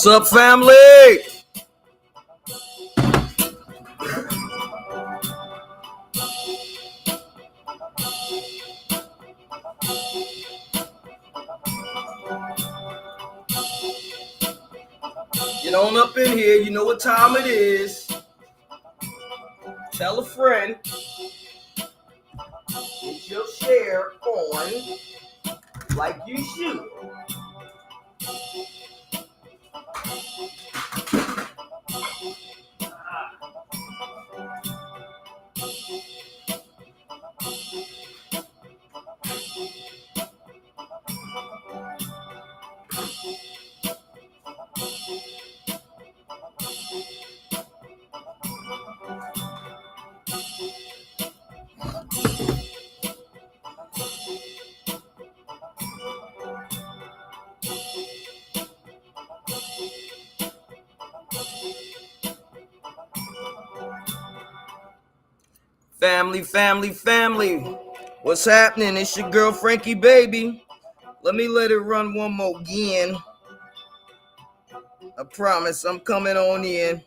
What's up, family? Get on up in here. You know what time it is. Tell a friend. Get your share on like you should. Family. What's happening? It's your girl, Frankie, baby. Let me let it run one more again. I promise I'm coming on in.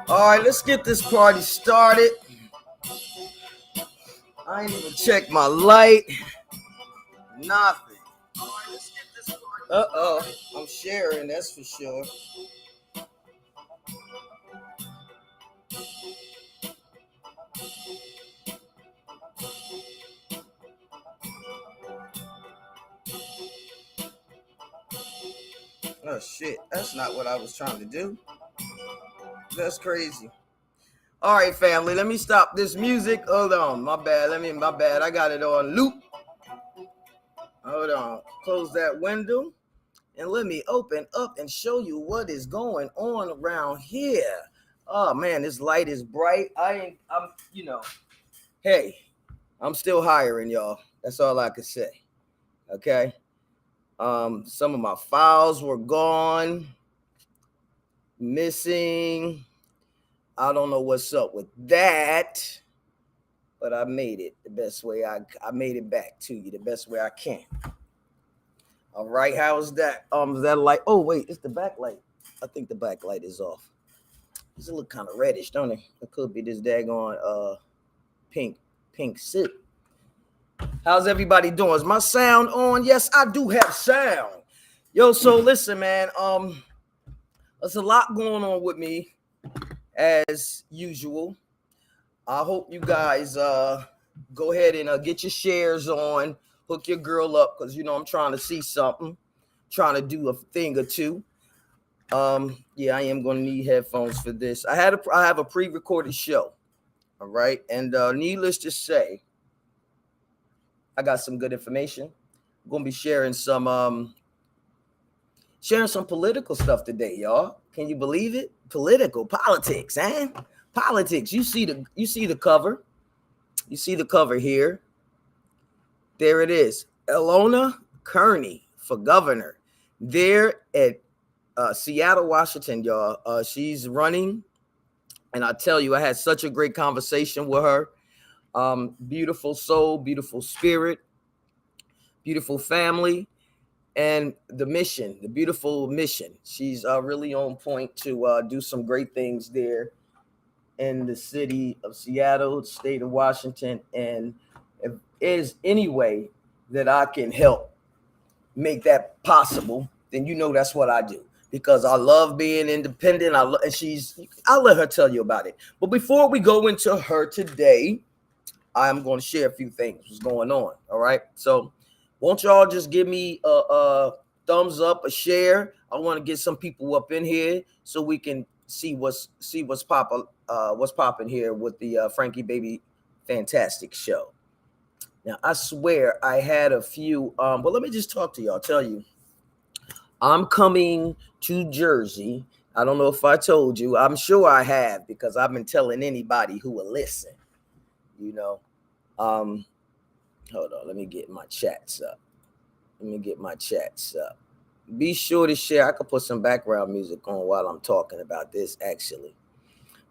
All right, let's get this party started. I ain't even checked my light. Nothing. All right, let's get this party. I'm sharing, that's for sure. Oh shit, that's not what I was trying to do. That's crazy. All right, family, let me stop this music. Hold on, my bad. I got it on loop. Hold on, close that window and let me open up and show you what is going on around here. Oh man, this light is bright. Hey, I'm still hiring, y'all. That's all I can say. Okay. Some of my files were gone, missing. I don't know what's up with that, but I made it the best way. I made it back to you the best way I can. All right, how's that? Is that light? Oh wait, it's the backlight. I think the backlight is off. Does it look kind of reddish, don't it? It could be this daggone pink sip. How's everybody doing? Is my sound on? Yes, I do have sound. Yo, so listen, man. There's a lot going on with me as usual. I hope you guys go ahead and get your shares on, hook your girl up, because I'm trying to see something, trying to do a thing or two. Yeah, I am going to need headphones for this. I have a pre-recorded show, all right, and needless to say, I got some good information. I'm going to be sharing some political stuff today, y'all. Can you believe it? Politics, eh? Politics. You see the cover. You see the cover here. There it is. EL'ona Kearney for governor. There at Seattle, Washington, y'all. She's running. And I tell you, I had such a great conversation with her. Beautiful soul, beautiful spirit, beautiful family. And the beautiful mission. She's really on point to do some great things there in the city of Seattle, state of Washington, and if there's any way that I can help make that possible, then you know that's what I do because I love being independent. I'll let her tell you about it. But before we go into her today, I'm going to share a few things what's going on. All right. So won't y'all just give me a thumbs up, a share? I want to get some people up in here so we can see what's popping here with the Frankie Baby Fantastic Show. Now I swear I had a few, but let me just talk to y'all. Tell you, I'm coming to Jersey. I don't know if I told you. I'm sure I have because I've been telling anybody who will listen. You know, hold on. Let me get my chats up. Be sure to share. I could put some background music on while I'm talking about this, actually.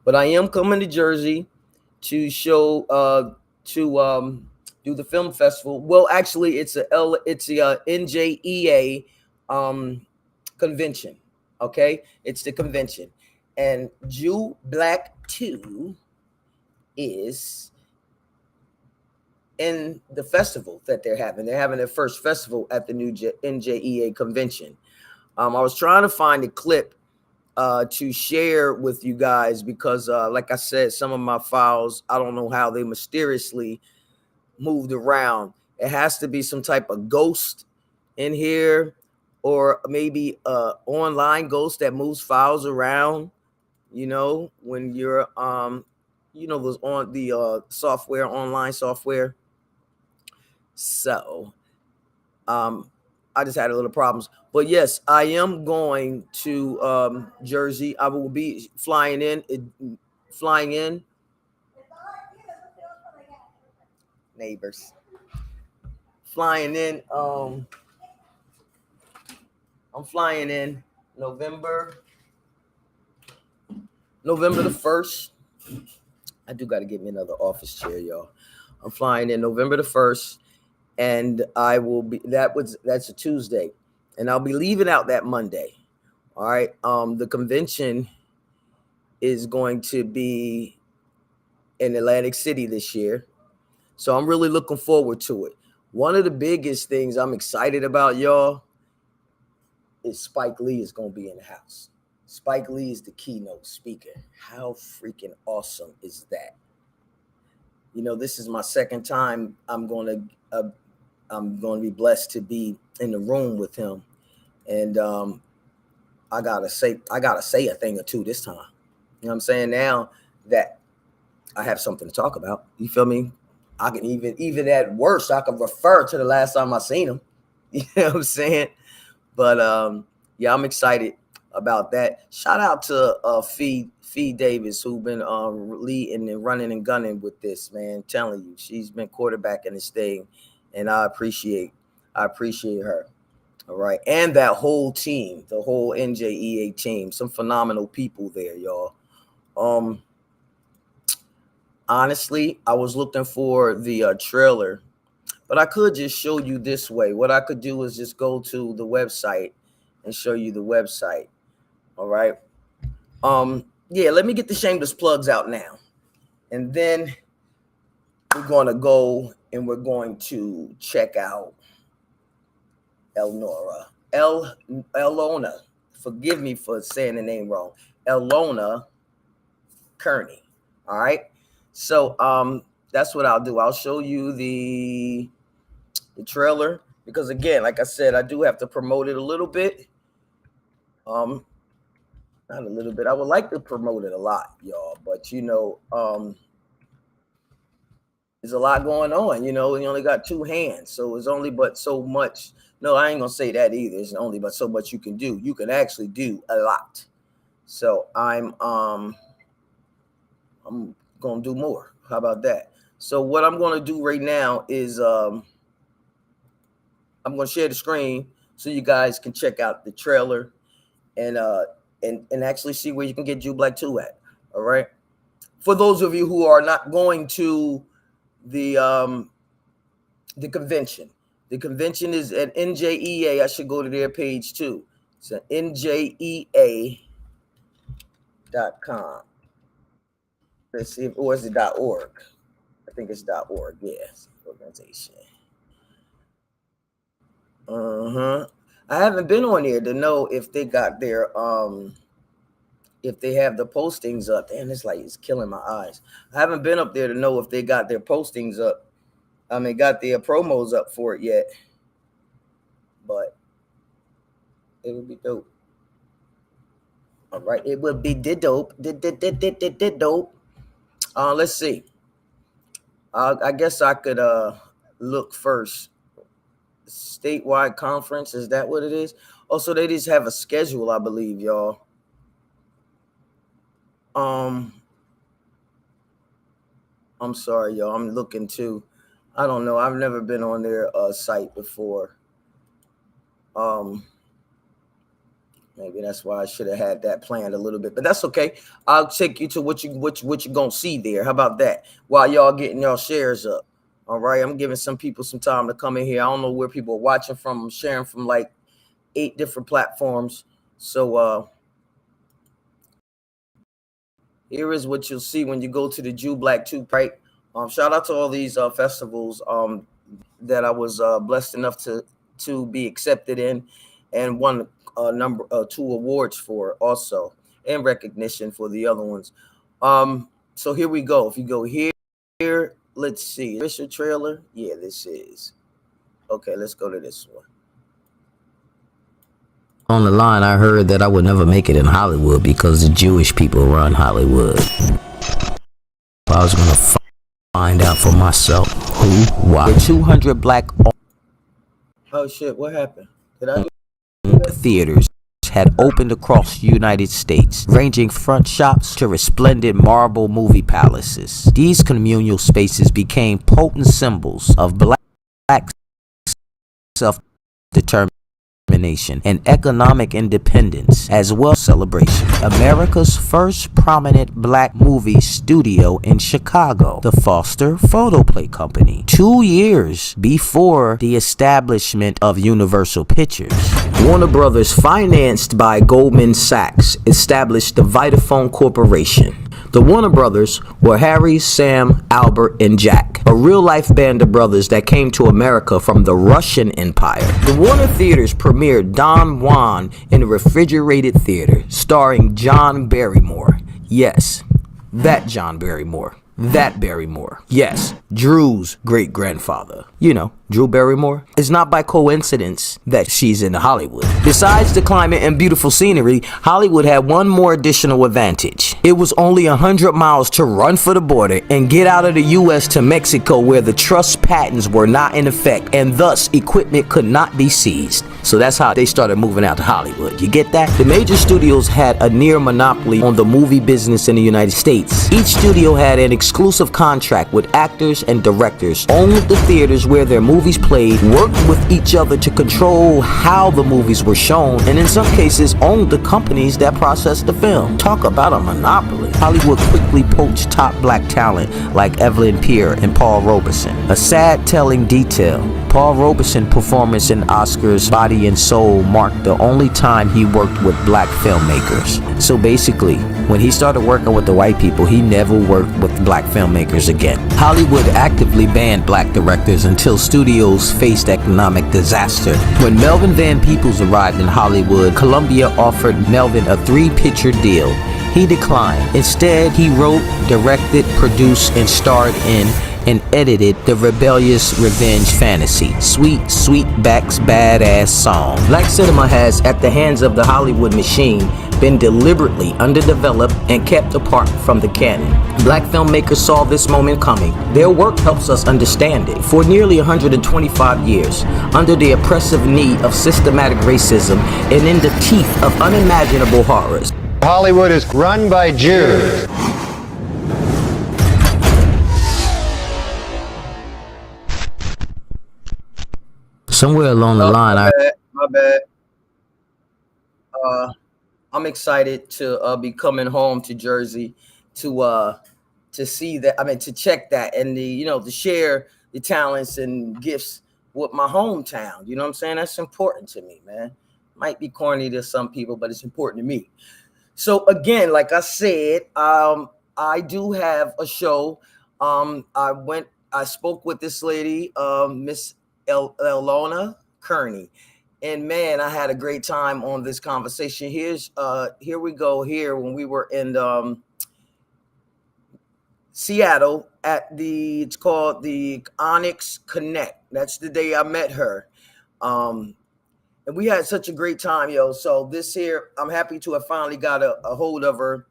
But I am coming to Jersey to show to do the film festival. Well, actually, it's a NJEA convention. Okay, it's the convention, and Jew Black 2 is in the festival that they're having. They're having their first festival at the new NJEA convention. I was trying to find a clip to share with you guys because, like I said, some of my files, I don't know how they mysteriously moved around. It has to be some type of ghost in here, or maybe online ghost that moves files around. You know, when you're those on the software, online software. So I just had a little problems. But yes, I am going to Jersey. I will be flying in. Neighbors. Flying in. I'm flying in November the 1st. I do got to get me another office chair, y'all. I'm flying in November the 1st. And I will be, that's a Tuesday, and I'll be leaving out that Monday. All right. The convention is going to be in Atlantic City this year. So I'm really looking forward to it. One of the biggest things I'm excited about, y'all, is Spike Lee is going to be in the house. Spike Lee is the keynote speaker. How freaking awesome is that? You know, this is my second time I'm going to be blessed to be in the room with him. And I gotta say a thing or two this time. You know what I'm saying? Now that I have something to talk about, you feel me? I can even at worst, I can refer to the last time I seen him. You know what I'm saying? But yeah, I'm excited about that. Shout out to Fee Davis, who's been leading and running and gunning with this, man. I'm telling you, she's been quarterbacking this thing. And I appreciate her. All right. And that whole team, the whole NJEA team, some phenomenal people there, y'all. Honestly, I was looking for the trailer, but I could just show you this way. What I could do is just go to the website and show you the website. All right. Yeah, let me get the shameless plugs out now. And then we're going to go and we're going to check out EL'ona. Forgive me for saying the name wrong. EL'ona Kearney. All right. So that's what I'll do. I'll show you the trailer because, again, like I said, I do have to promote it a little bit. Not a little bit. I would like to promote it a lot, y'all, but you know, there's a lot going on. You know, we only got two hands, so it's only but so much. No, I ain't gonna say that either. It's only but so much you can do. You can actually do a lot. So I'm gonna do more. How about that? So what I'm gonna do right now is I'm gonna share the screen so you guys can check out the trailer and actually see where you can get Jew Black 2 at. All right. For those of you who are not going to the convention. The convention is at NJEA. I should go to their page too. It's at NJEA.com. Let's see, or is it .org? I think it's .org. Yes, organization. I haven't been on there to know if they got their if they have the postings up. And it's like it's killing my eyes. I haven't been up there to know if they got their postings up. I mean, got their promos up for it yet. But it would be dope. All right, it would be dope. Dope. Let's see. I guess I could look first. Statewide conference, is that what it is? Also, they just have a schedule, I believe, y'all. I'm sorry, y'all. I'm looking too. I don't know. I've never been on their site before. Maybe that's why I should have had that planned a little bit, but that's okay. I'll take you to what you gonna see there. How about that? While y'all getting y'all shares up. All right, I'm giving some people some time to come in here. I don't know where people are watching from. I'm sharing from like 8 different platforms. So here is what you'll see when you go to the Jew Black 2, right? Shout out to all these festivals that I was blessed enough to be accepted in, and won number 2 awards for also, and recognition for the other ones. So here we go. If you go here, let's see. Official trailer. Yeah, this is. Okay, let's go to this one. On the line, I heard that I would never make it in Hollywood because the Jewish people run Hollywood. I was going to find out for myself who, why. The 200 black Oh shit, what happened? Did I theaters had opened across the United States, ranging front shops to resplendent marble movie palaces. These communal spaces became potent symbols of black self-determination and economic independence, as well as celebration. America's first prominent black movie studio in Chicago, the Foster Photoplay Company, 2 years before the establishment of Universal Pictures. Warner Brothers, financed by Goldman Sachs, established the Vitaphone Corporation. The Warner Brothers were Harry, Sam, Albert, and Jack, a real-life band of brothers that came to America from the Russian Empire. The Warner Theaters premiered Don Juan in a refrigerated theater, starring John Barrymore. Yes, that John Barrymore. That Barrymore. Yes, Drew's great-grandfather. You know, Drew Barrymore. It's not by coincidence that she's in Hollywood. Besides the climate and beautiful scenery, Hollywood had one more additional advantage. It was only 100 miles to run for the border and get out of the U.S. to Mexico, where the trust patents were not in effect and thus equipment could not be seized. So that's how they started moving out to Hollywood. You get that? The major studios had a near monopoly on the movie business in the United States. Each studio had an exclusive contract with actors and directors, owned the theaters where their movies played, worked with each other to control how the movies were shown, and in some cases owned the companies that processed the film. Talk about a monopoly. Hollywood quickly poached top black talent like Evelyn Pierre and Paul Robeson. A sad telling detail: Paul Robeson's performance in Oscar's Body and Soul marked the only time he worked with black filmmakers. So basically, when he started working with the white people, he never worked with black filmmakers again. Hollywood actively banned black directors until studios faced economic disaster. When Melvin Van Peebles arrived in Hollywood, Columbia offered Melvin a 3-picture deal. He declined. Instead, he wrote, directed, produced, and starred in and edited the rebellious revenge fantasy, Sweet Sweetback's badass song. Black cinema has, at the hands of the Hollywood machine, been deliberately underdeveloped and kept apart from the canon. Black filmmakers saw this moment coming. Their work helps us understand it. For nearly 125 years, under the oppressive knee of systematic racism and in the teeth of unimaginable horrors, Hollywood is run by Jews. somewhere along the line, my bad. I'm excited to be coming home to Jersey to see that. I mean, to check that and to share the talents and gifts with my hometown. You know what I'm saying? That's important to me, man. Might be corny to some people, but it's important to me. So again, like I said, I I do have a show. I spoke with this lady, Miss EL'ona Kearney, and man, I had a great time on this conversation. Here we go. Here when we were in Seattle it's called the Onyx Connect. That's the day I met her. And we had such a great time, yo. So this here, I'm happy to have finally got a hold of her,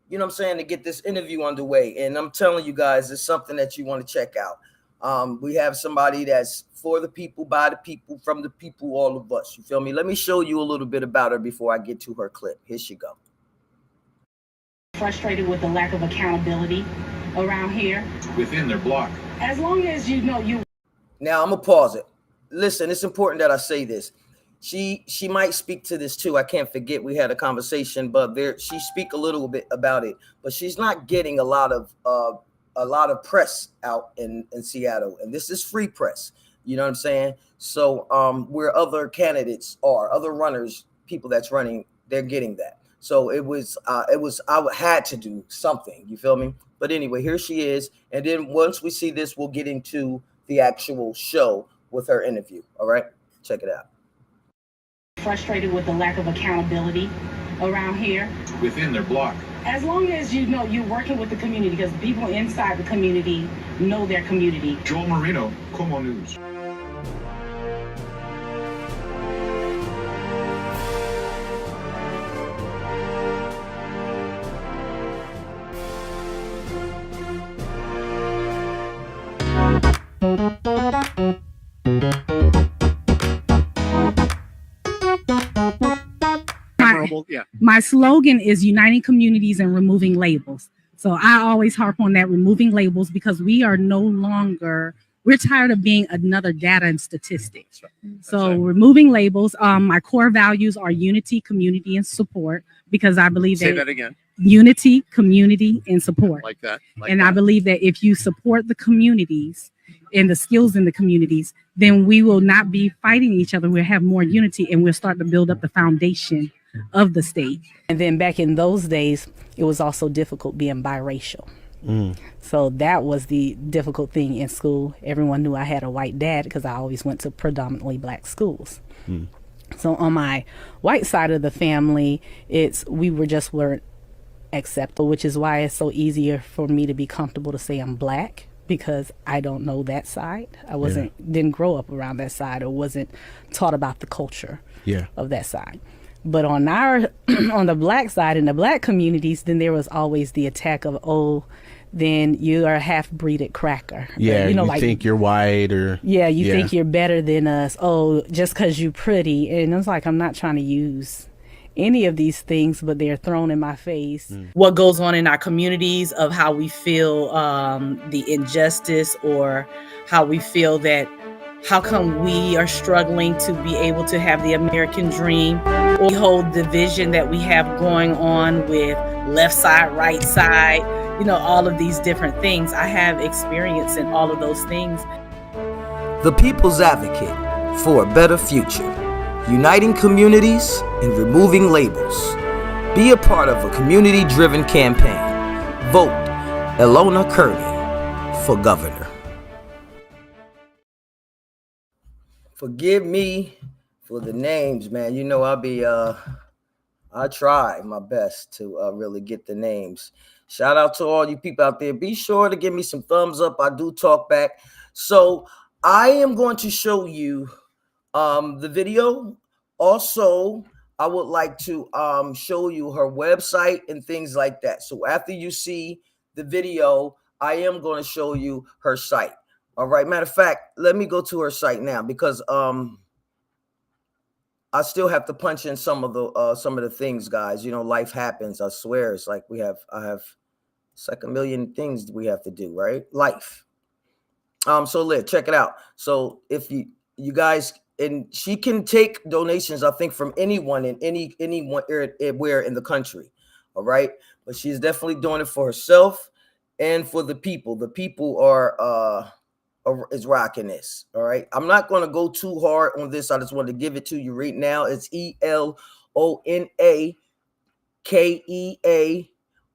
you know what I'm saying, to get this interview underway. And I'm telling you guys, it's something that you want to check out. We have somebody that's for the people, by the people, from the people, all of us. You feel me? Let me show you a little bit about her before I get to her clip. Here she go. Frustrated with the lack of accountability around here within their block. As long as you know you. Now I'm gonna pause it. Listen, it's important that I say this. She might speak to this too. I can't forget we had a conversation, but she speak a little bit about it. But she's not getting a lot of press out in Seattle, and this is free press. You know what I'm saying? So where other candidates are, other runners, people that's running, they're getting that. So I had to do something. You feel me? But anyway, here she is. And then once we see this, we'll get into the actual show with her interview. All right, check it out. Frustrated with the lack of accountability around here within their block. As long as you know you're working with the community, because people inside the community know their community. Joel Marino, Como News. My slogan is uniting communities and removing labels. So I always harp on that, removing labels, because we're tired of being another data and statistics. So removing labels, my core values are unity, community, and support, because I believe Say that again. Unity, community, and support. Like that. I believe that if you support the communities and the skills in the communities, then we will not be fighting each other. We'll have more unity, and we'll start to build up the foundation of the state. And then back in those days, it was also difficult being biracial. So that was the difficult thing in school. Everyone knew I had a white dad because I always went to predominantly black schools. So on my white side of the family, we weren't acceptable, which is why it's so easier for me to be comfortable to say I'm black, because I don't know that side. Didn't grow up around that side, or wasn't taught about the culture of that side. But on on the black side, in the black communities, then there was always the attack of, then you are a half-breeded cracker. Yeah, you think you're white, or you think you're better than us. Oh, just because you're pretty. And it's like, I'm not trying to use any of these things, but they're thrown in my face. What goes on in our communities, of how we feel the injustice, or how we feel that how come we are struggling to be able to have the American dream, or the whole division that we have going on with left side, right side, all of these different things. I have experience in all of those things. The People's Advocate for a Better Future. Uniting communities and removing labels. Be a part of a community-driven campaign. Vote EL'ona Kearney for governor. Forgive me for the names, man. I try my best to really get the names. Shout out to all you people out there. Be sure to give me some thumbs up. I do talk back. So I am going to show you the video. Also, I would like to show you her website and things like that. So after you see the video, I am going to show you her site. All right. Matter of fact, let me go to her site now, because I still have to punch in some of the things, guys. Life happens. I swear, it's like it's like a million things we have to do, right? Life. So Liv, check it out. So if you guys, and she can take donations, I think, from anyone in anyone where in the country. All right. But she's definitely doing it for herself and for the people. The people is rocking this. All right. I'm not going to go too hard on this. I just want to give it to you right now. It's EL'ona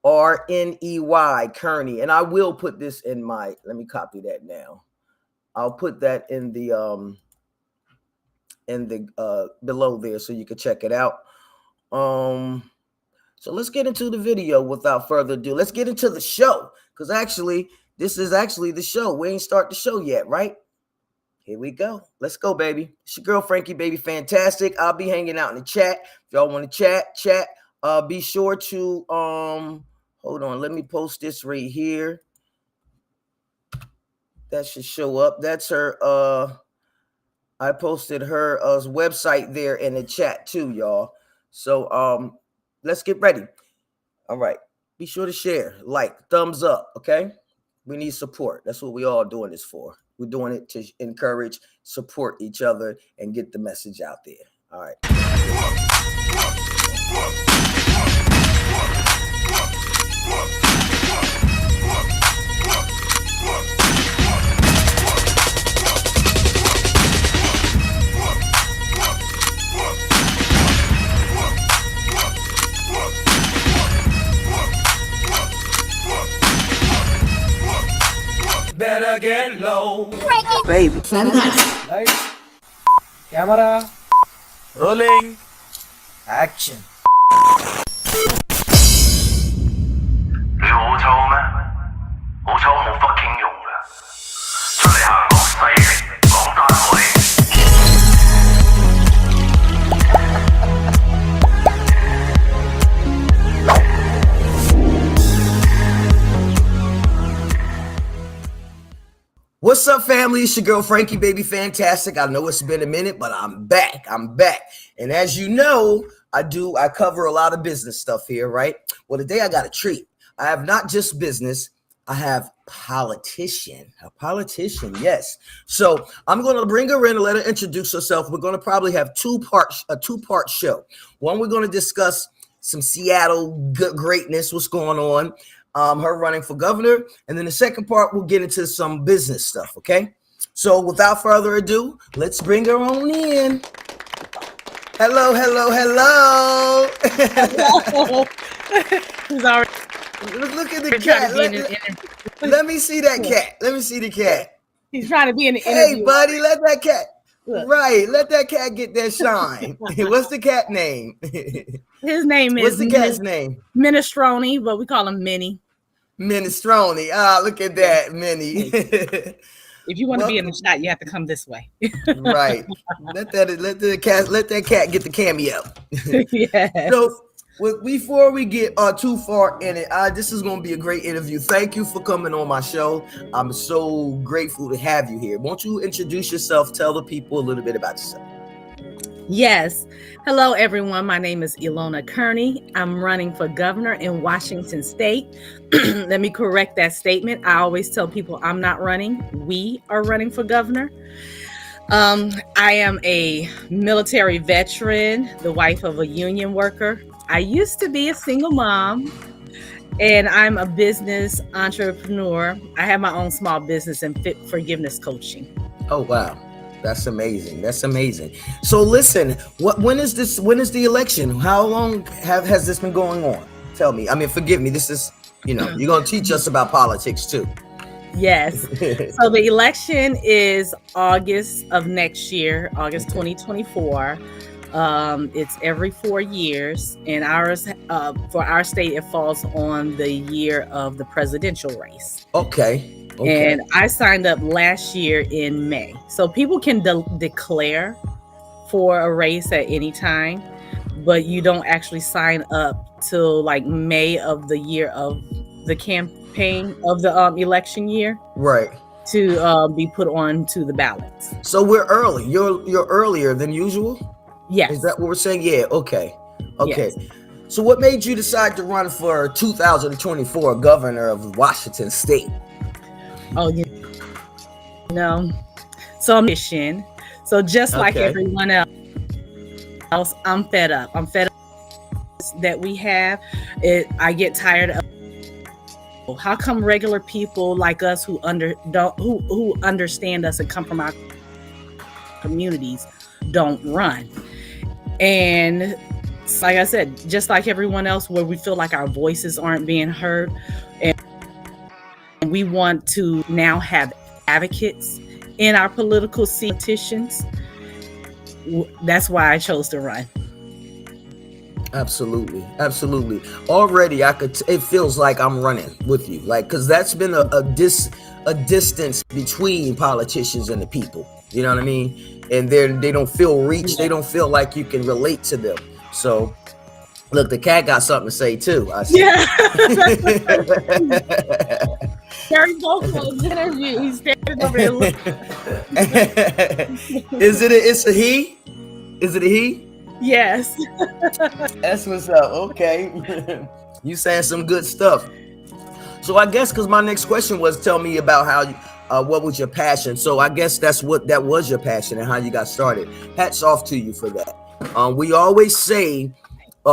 RNEY Kearney. And I will put this in my, let me copy that now. I'll put that in the below there so you can check it out. So let's get into the video without further ado. Let's get into the show, because actually this is actually the show. We ain't start the show yet, right? Here we go. Let's go, baby. It's your girl Frankie, baby fantastic. I'll be hanging out in the chat. If y'all want to chat. Be sure to hold on. Let me post this right here. That should show up. That's her. I posted her website there in the chat too, y'all. So let's get ready. All right. Be sure to share, like, thumbs up. Okay. We need support. That's what we all doing this for. We're doing it to encourage, support each other, and get the message out there. All right. Better get low. Baby, fantastic. Lights, camera, Rolling. action. 你好臭咩？好臭冇 fucking 用啦！出嚟行落西嚟講單位。What's up, family? It's your girl Frankie, baby fantastic. I know it's been a minute, but I'm back. And as you know, I cover a lot of business stuff here, right? Well, today I got a treat. I have not just business, I have a politician, yes. So I'm going to bring her in and let her introduce herself. We're going to probably have a two-part show. One, we're going to discuss some Seattle greatness, what's going on, her running for governor. And then the second part, we'll get into some business stuff, okay? So without further ado, let's bring her on in. Hello. He's already Look at the cat. Let me see that cat. Let me see the cat. He's trying to be in the interview. Hey, buddy, let that cat. Look. Right, let that cat get that shine. What's the cat name? His name is What's the cat's name? Minestrone, but we call him Minnie. Minestrone. Ah, look at that, Minnie. If you want to be in the shot, you have to come this way. Right. Let that cat get the cameo. Yeah. So before we get too far in it, this is going to be a great interview. Thank you for coming on my show. I'm so grateful to have you here. Won't you introduce yourself? Tell the people a little bit about yourself. Yes. Hello, everyone. My name is EL'ona Kearney. I'm running for governor in Washington State. Let me correct that statement. I always tell people I'm not running. We are running for governor. I am a military veteran, the wife of a union worker. I used to be a single mom, and I'm a business entrepreneur. I have my own small business and forgiveness coaching. Oh, wow. That's amazing. So listen, when is the election? How long has this been going on? Tell me. I mean, forgive me. This is, you're going to teach us about politics too. Yes. So the election is August of next year, August 2024. It's every 4 years, and ours, for our state, it falls on the year of the presidential race. Okay. And I signed up last year in May. So people can declare for a race at any time, but you don't actually sign up till like May of the year of the campaign of the election year. Right. To be put on to the ballots. So we're early. You're earlier than usual? Yes. Is that what we're saying? Yeah. Okay. Yes. So what made you decide to run for 2024 governor of Washington State? Oh, so I'm mission. So just like everyone else, I'm fed up. That we have it. I get tired of. How come regular people like us who understand us and come from our communities don't run? And like I said, just like everyone else, where we feel like our voices aren't being heard, and we want to now have advocates in our political politicians. That's why I chose to run. Absolutely, absolutely. Already, it feels like I'm running with you, like, because that's been a distance between politicians and the people. You know what I mean? And they don't feel reached. They don't feel like you can relate to them. So, look, the cat got something to say too. I see. Yeah. Very vocal in the interview. He's standing over there looking. It's a he? Is it a he? Yes. That's what's up. Okay. You saying some good stuff. So I guess because my next question was, tell me about how what was your passion. So I guess that was your passion and how you got started. Hats off to you for that. We always say,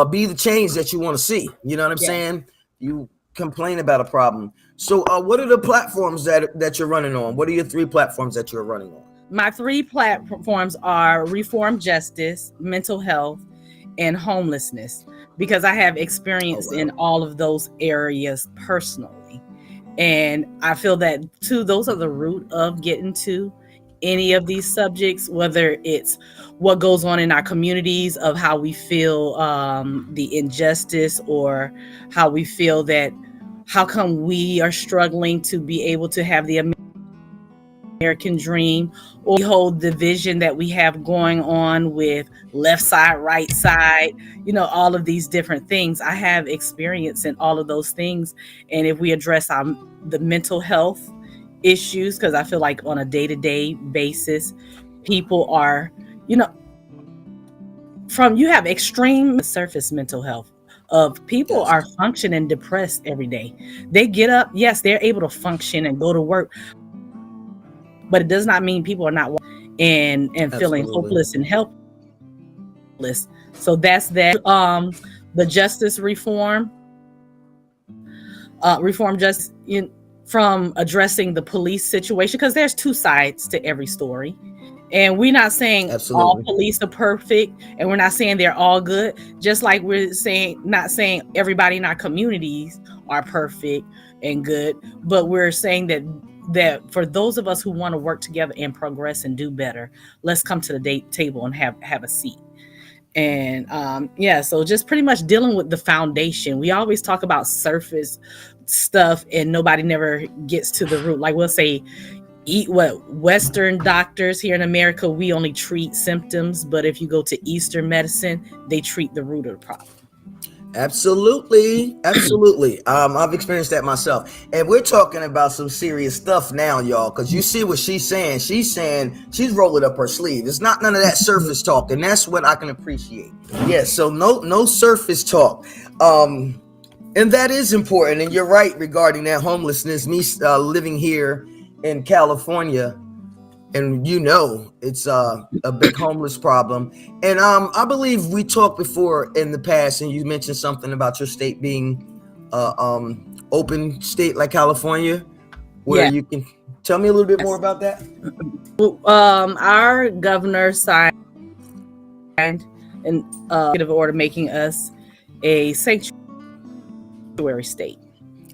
be the change that you want to see. You know what I'm saying? You complain about a problem. So what are the platforms that you're running on? What are your 3 platforms that you're running on? My 3 platforms are reform justice, mental health, and homelessness, because I have experience in all of those areas personally. And I feel that too, those are the root of getting to any of these subjects, whether it's what goes on in our communities, of how we feel the injustice, or how we feel that how come we are struggling to be able to have the American dream, or we hold the vision that we have going on with left side, right side, all of these different things. I have experience in all of those things. And if we address the mental health issues, because I feel like on a day-to-day basis, people are, you have extreme surface mental health of people are functioning depressed every day. They get up, yes, they're able to function and go to work, but it does not mean people are not and feeling hopeless and helpless. So that's that. The justice reform just from addressing the police situation, because there's 2 sides to every story. And we're not saying all police are perfect, and we're not saying they're all good. Just like we're not saying everybody in our communities are perfect and good, but we're saying that for those of us who want to work together and progress and do better, let's come to the table and have a seat. And so just pretty much dealing with the foundation. We always talk about surface stuff and nobody never gets to the root. Like we'll say, Western doctors here in America, we only treat symptoms, but if you go to Eastern medicine, they treat the root of the problem. Absolutely. I've experienced that myself, and we're talking about some serious stuff now, y'all, because you see what she's saying. She's rolling up her sleeve. It's not none of that surface talk, and that's what I can appreciate. So no surface talk, and that is important. And you're right regarding that homelessness. Me living here in California, and it's a big homeless problem. And I believe we talked before in the past, and you mentioned something about your state being open state like California, where you can tell me a little bit more about that. Our governor signed an executive order making us a sanctuary state.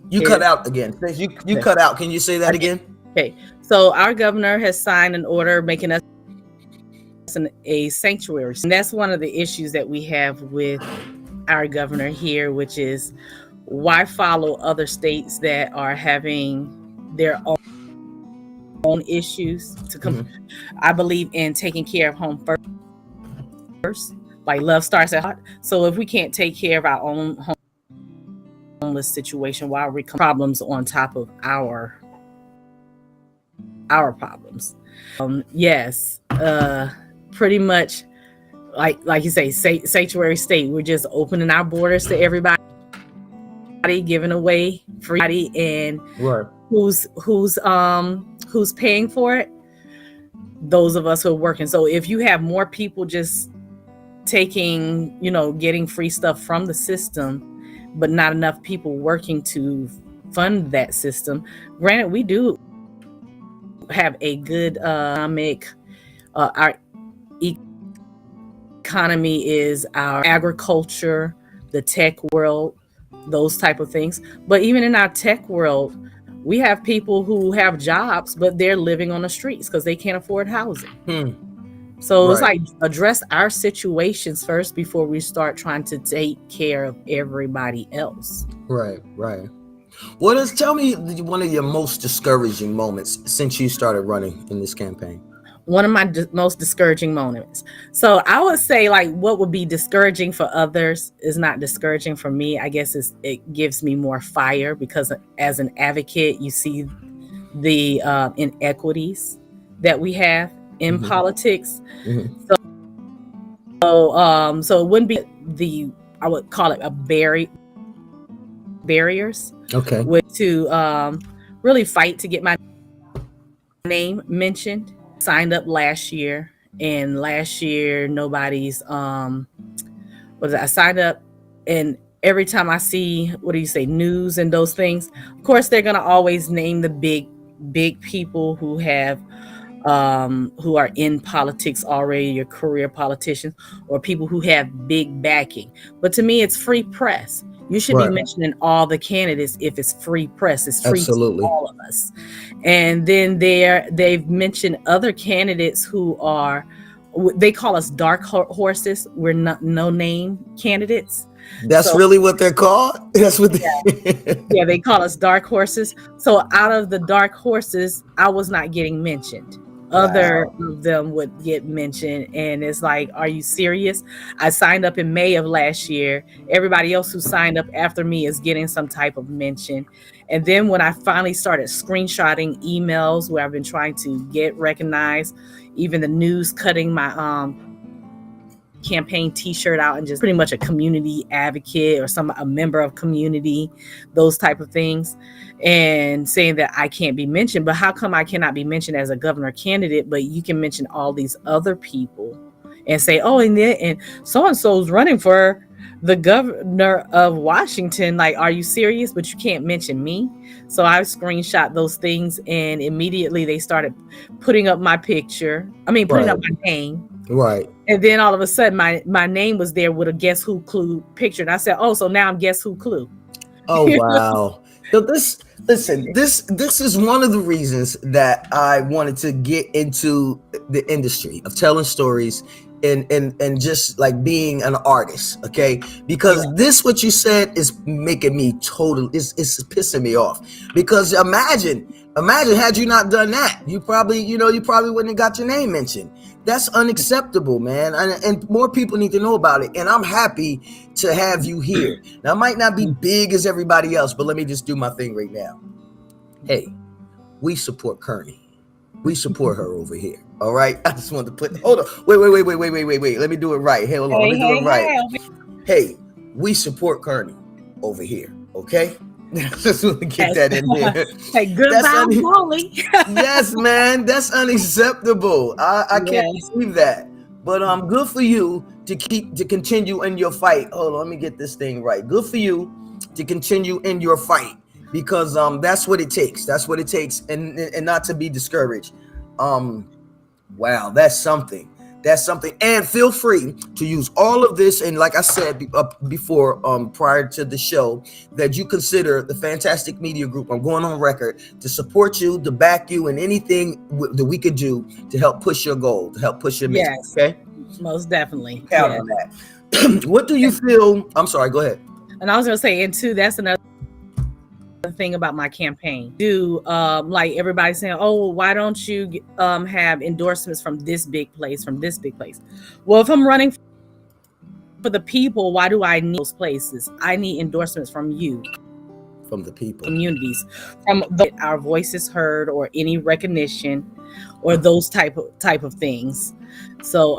You cut out again. You cut out. Can you say that again? Okay, so our governor has signed an order making us a sanctuary. And that's one of the issues that we have with our governor here, which is why follow other states that are having their own issues to come. I believe in taking care of home first. Like love starts at heart. So if we can't take care of our own homeless situation, why are we problems on top of our problems? Pretty much like you say, sanctuary state. We're just opening our borders to everybody, giving away free, and who's paying for it? Those of us who are working. So if you have more people just taking, getting free stuff from the system, but not enough people working to fund that system. Granted, we do have a good economic economy is our agriculture, the tech world, those type of things. But even in our tech world, we have people who have jobs, but they're living on the streets because they can't afford housing. So it's like address our situations first before we start trying to take care of everybody else. Right. Tell me one of your most discouraging moments since you started running in this campaign. One of my most discouraging moments. So I would say, like, what would be discouraging for others is not discouraging for me. I guess it gives me more fire because as an advocate, you see the inequities that we have in politics. So it wouldn't be I would call it a barriers. Okay. To really fight to get my name mentioned. Signed up last year, and last year nobody's I signed up, and every time I see news and those things, of course they're gonna always name the big people who have who are in politics already, your career politicians, or people who have big backing. But to me, it's free press. You should be mentioning all the candidates if it's free press. It's free to all of us. And then they've mentioned other candidates who are, they call us dark horses. We're not no-name candidates. That's really what they're called? That's what yeah, they call us dark horses. So out of the dark horses, I was not getting mentioned. Other of them would get mentioned, and it's like, are you serious? I signed up in May of last year. Everybody else who signed up after me is getting some type of mention. And then when I finally started screenshotting emails where I've been trying to get recognized, even the news cutting my campaign t-shirt out and just pretty much a community advocate or a member of community, those type of things, and saying that I can't be mentioned. But how come I cannot be mentioned as a governor candidate, but you can mention all these other people and say, oh, and so-and-so's running for the governor of Washington? Like, are you serious? But you can't mention me. So I screenshot those things, and immediately they started putting up my picture. Putting up my name. Right. And then all of a sudden my name was there with a Guess Who Clue picture. And I said, oh, so now I'm Guess Who Clue. Oh, wow. So this is one of the reasons that I wanted to get into the industry of telling stories and just like being an artist, okay? Because this, what you said, is making me it's pissing me off. Because imagine had you not done that, you probably wouldn't have got your name mentioned. That's unacceptable, man. And more people need to know about it. And I'm happy to have you here. Now, I might not be big as everybody else, but let me just do my thing right now. Hey, we support Kearney. We support her over here. All right. I just wanted to hold on. Wait. Let me do it right. Hey, hold on. Let me do it right. Hey, we support Kearney over here. Okay. Just want to get that in there. Hey, good vibes only. Yes, man. That's unacceptable. I can't believe that. But good for you to continue in your fight. Hold on, let me get this thing right. Good for you to continue in your fight, because that's what it takes. That's what it takes, and not to be discouraged. Wow, that's something. That's something. And feel free to use all of this. And like I said before, prior to the show, that you consider the Fantastic Media Group, I'm going on record, to support you, to back you, and anything that we could do to help push your goal, to help push your mission. Yes, okay? Most definitely. Count on that. What do you feel? I'm sorry, go ahead. And I was going to say, and too, that's another thing about my campaign. Like everybody saying, oh, why don't you have endorsements from this big place, Well, if I'm running for the people, why do I need those places? I need endorsements from you, from the people, communities, from our voices heard, or any recognition, or those type of things. So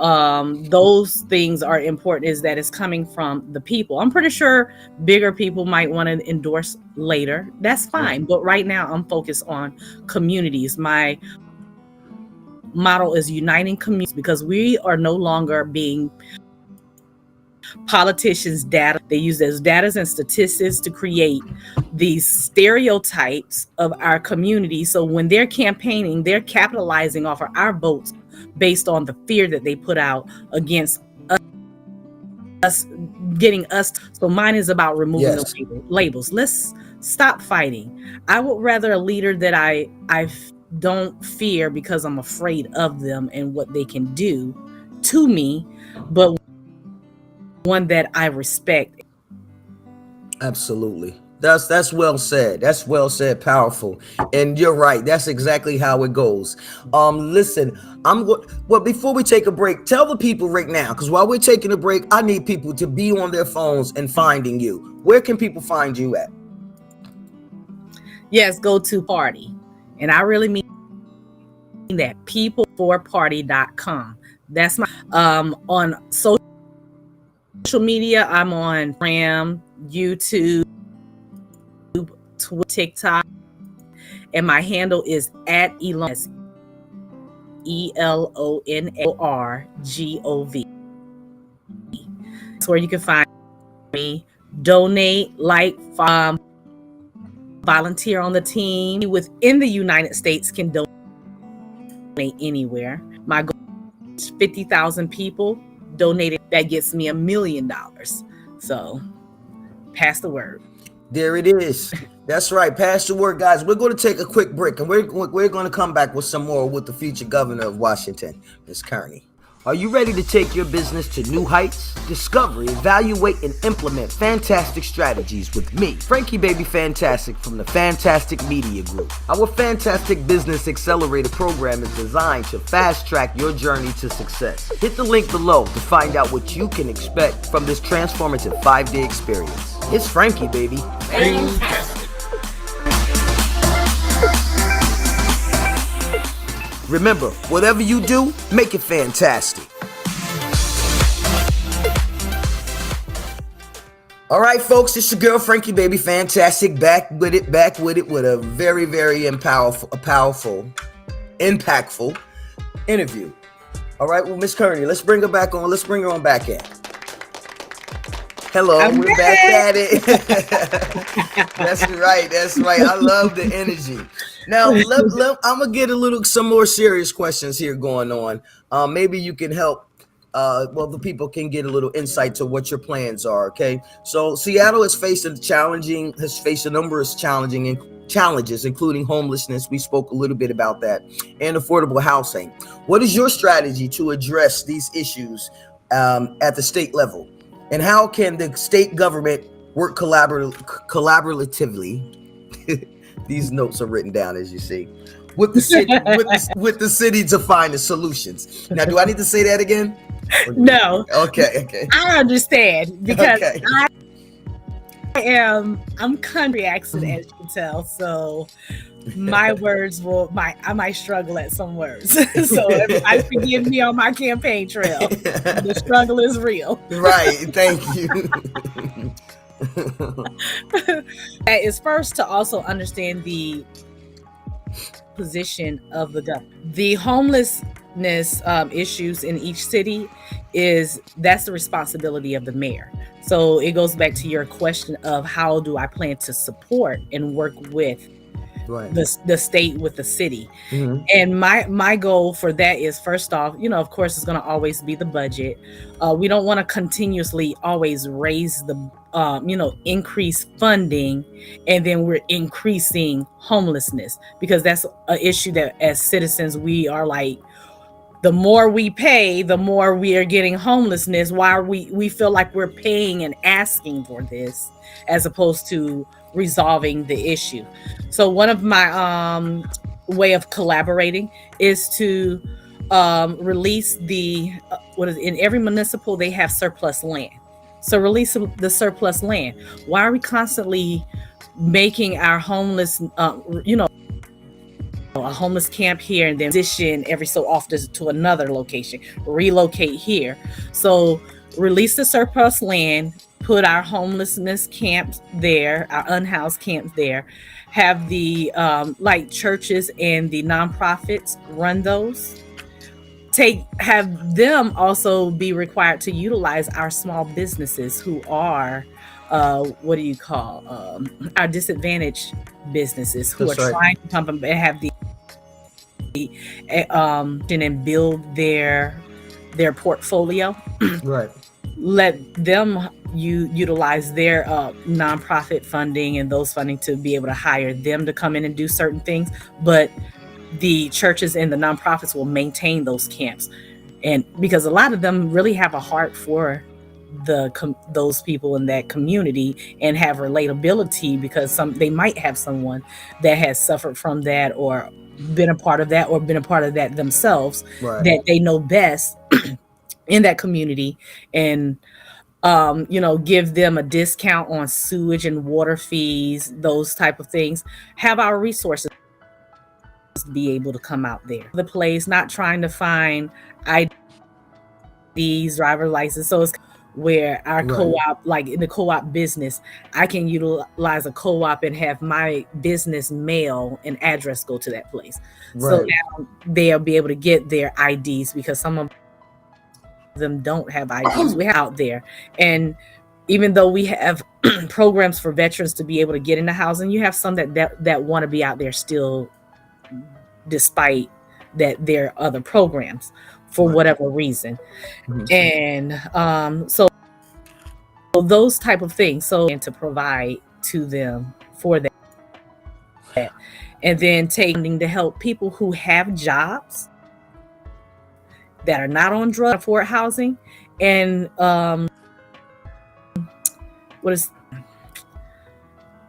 those things are important, is that it's coming from the people. I'm pretty sure bigger people might want to endorse later. That's fine. But right now I'm focused on communities. My model is uniting communities, because we are no longer being politicians' data. They use those data and statistics to create these stereotypes of our community. So when they're campaigning, they're capitalizing off of our votes based on the fear that they put out against us us, getting us. So mine is about removing Yes. the labels. Let's stop fighting. I would rather a leader that I don't fear because I'm afraid of them and what they can do to me, but one that I respect. Absolutely. That's well said. That's well said. Powerful. And you're right. That's exactly how it goes. Listen, well, before we take a break, tell the people right now, because while we're taking a break, I need people to be on their phones and finding you. Where can people find you at? Yes, go to party. And I really mean that, people4party.com. That's my on social media. I'm on Instagram, YouTube, Twitter, TikTok, and my handle is at EL'ona, EL'onaKarney. That's where you can find me. Donate, volunteer on the team within the United States can donate anywhere. My goal is 50,000 people donated. That gets me $1 million. So pass the word. There it is. That's right. Pass the word, guys. We're going to take a quick break, and we're going to come back with some more with the future governor of Washington, Ms. Kearney. Are you ready to take your business to new heights? Discover, evaluate, and implement fantastic strategies with me, Frankie Baby Fantastic from the Fantastic Media Group. Our Fantastic Business Accelerator program is designed to fast-track your journey to success. Hit the link below to find out what you can expect from this transformative 5-day experience. It's Frankie, baby. Fantastic. Remember, whatever you do, make it fantastic. All right, folks, it's your girl, Frankie Baby Fantastic, back with it with a very, very powerful, impactful interview. All right, well, Miss Kearney, let's bring her back on. Let's bring her on back in. Hello, we're back at it. That's right. I love the energy. Now, I'm gonna get some more serious questions here going on. Maybe you can help. The people can get a little insight to what your plans are. Okay, so Seattle has faced a number of challenges, including homelessness. We spoke a little bit about that, and affordable housing. What is your strategy to address these issues at the state level? And how can the state government work collaboratively? These notes are written down, as you see, with the city, with the city to find the solutions. Now, do I need to say that again? No. Okay. I understand because Okay. I'm country accent, as you can tell. So my words I might struggle at some words. So everybody forgive me on my campaign trail. The struggle is real. Right. Thank you. That is first to also understand the position of the government. The homelessness issues in each city that's the responsibility of the mayor. So it goes back to your question of how do I plan to support and work with the state with the city. Mm-hmm. And my goal for that is, first off, of course, it's going to always be the budget. We don't want to continuously always raise the increase funding, and then we're increasing homelessness, because that's an issue that as citizens we are like, the more we pay, the more we are getting homelessness. Why are we feel like we're paying and asking for this as opposed to resolving the issue. So one of my way of collaborating is to release in every municipal they have surplus land. So release the surplus land. Why are we constantly making our homeless, a homeless camp here and then transition every so often to another location, relocate here? So release the surplus land, put our homelessness camps there, our unhoused camps there, have the churches and the nonprofits run those. Have them also be required to utilize our small businesses who are our disadvantaged businesses who That's are right. trying to pump them and have and build their portfolio. Right. let them utilize their nonprofit funding and those funding to be able to hire them to come in and do certain things, but the churches and the nonprofits will maintain those camps. And because a lot of them really have a heart for those people in that community and have relatability, because they might have someone that has suffered from that or been a part of that or been a part of that themselves, Right. that they know best in that community, and give them a discount on sewage and water fees, those type of things. Have our resources to be able to come out there. The place, not trying to find IDs, driver license. So it's where our co-op, like in the co-op business, I can utilize a co-op and have my business mail and address go to that place. So now they'll be able to get their IDs, because some of them don't have IDs. We're out there. And even though we have programs for veterans to be able to get into housing, you have some that want to be out there still, despite that there are other programs for whatever reason. And so those type of things, so, and to provide to them for that, and then taking to help people who have jobs that are not on drug, afford housing, and what is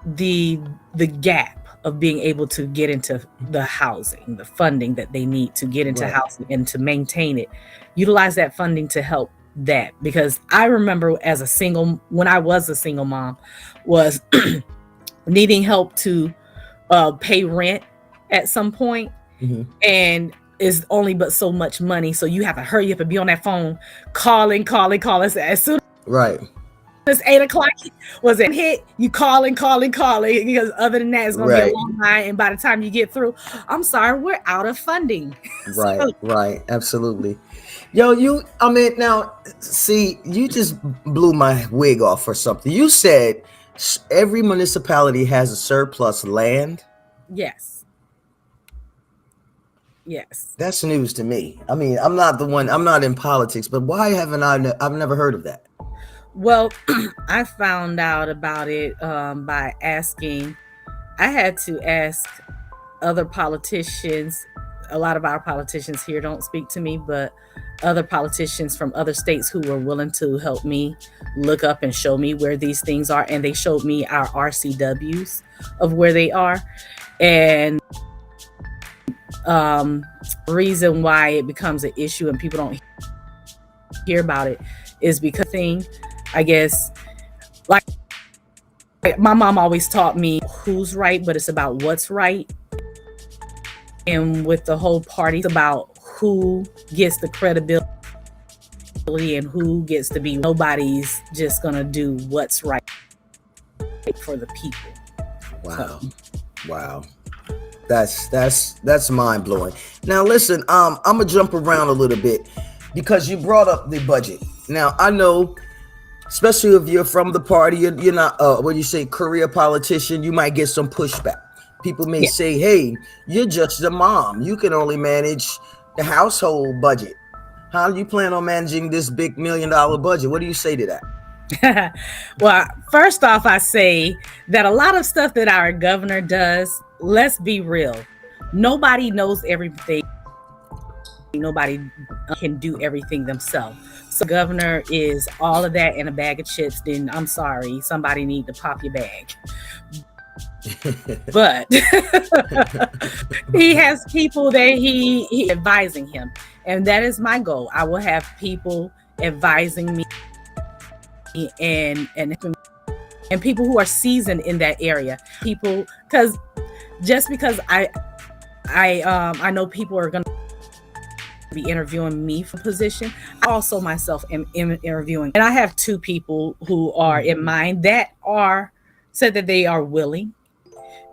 the gap of being able to get into the housing, the funding that they need to get into housing and to maintain it. Utilize that funding to help that, because I remember when I was a single mom, was needing help to pay rent at some point, and is only but so much money, so you have to hurry up and be on that phone calling as soon as 8 o'clock was it hit, you calling, because other than that, it's gonna be a long line, and by the time you get through, I'm sorry, we're out of funding. Right, absolutely. Yo, now, see, you just blew my wig off for something. You said every municipality has a surplus land. Yes. That's news to me. I mean, I'm not in politics, but why haven't I've never heard of that? Well, I found out about it by asking. I had to ask other politicians. A lot of our politicians here don't speak to me, but other politicians from other states who were willing to help me look up and show me where these things are. And they showed me our RCWs of where they are. And reason why it becomes an issue and people don't hear about it is because I guess, like my mom always taught me who's right, but it's about what's right. And with the whole party, it's about who gets the credibility and who gets to be. Nobody's just gonna do what's right for the people. Wow. That's mind blowing. Now listen, I'm gonna jump around a little bit because you brought up the budget. Now I know, especially if you're from the party, you're not what do you say, career politician, you might get some pushback. People may say, hey, you're just a mom, you can only manage the household budget. How do you plan on managing this big $1 million budget? What do you say to that? Well, first off, I say that a lot of stuff that our governor does, let's be real, nobody knows everything. Nobody can do everything themselves. So governor is all of that in a bag of chips, then I'm sorry, somebody need to pop your bag. But he has people that he advising him, and that is my goal. I will have people advising me and people who are seasoned in that area. People, because just because I know people are going to be interviewing me for position, I also myself am interviewing, and I have 2 people who are in mind that said that they are willing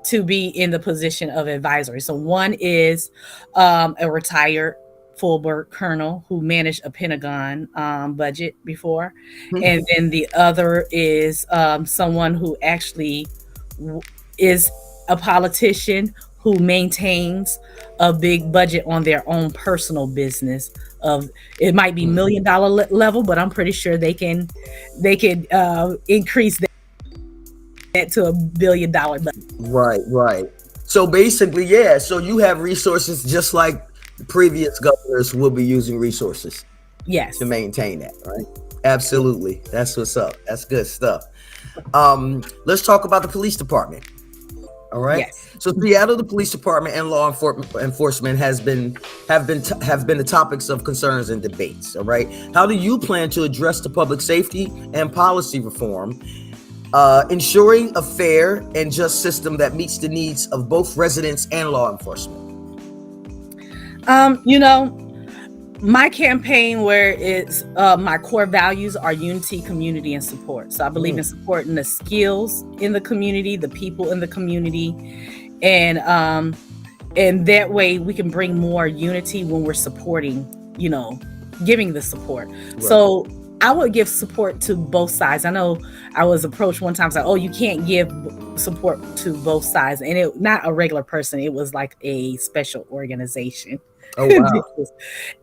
to be in the position of advisory. So one is a retired full-bird colonel who managed a Pentagon budget before, and then the other is someone who actually is a politician who maintains a big budget on their own personal business. Of it might be $1 million level, but I'm pretty sure they can increase that to $1 billion. Right. So basically, yeah. So you have resources just like the previous governors will be using resources. Yes. To maintain that, right? Absolutely. That's what's up. That's good stuff. Let's talk about the police department. All right. Yes. So Seattle, the police department and law enforcement have been the topics of concerns and debates. All right. How do you plan to address the public safety and policy reform, ensuring a fair and just system that meets the needs of both residents and law enforcement? My campaign, where it's my core values are unity, community, and support. So I believe in supporting the skills in the community, the people in the community, and that way we can bring more unity when we're supporting, giving the support. Right. So I would give support to both sides. I know I was approached one time, like, oh, you can't give support to both sides, and it not a regular person. It was like a special organization. Oh, wow.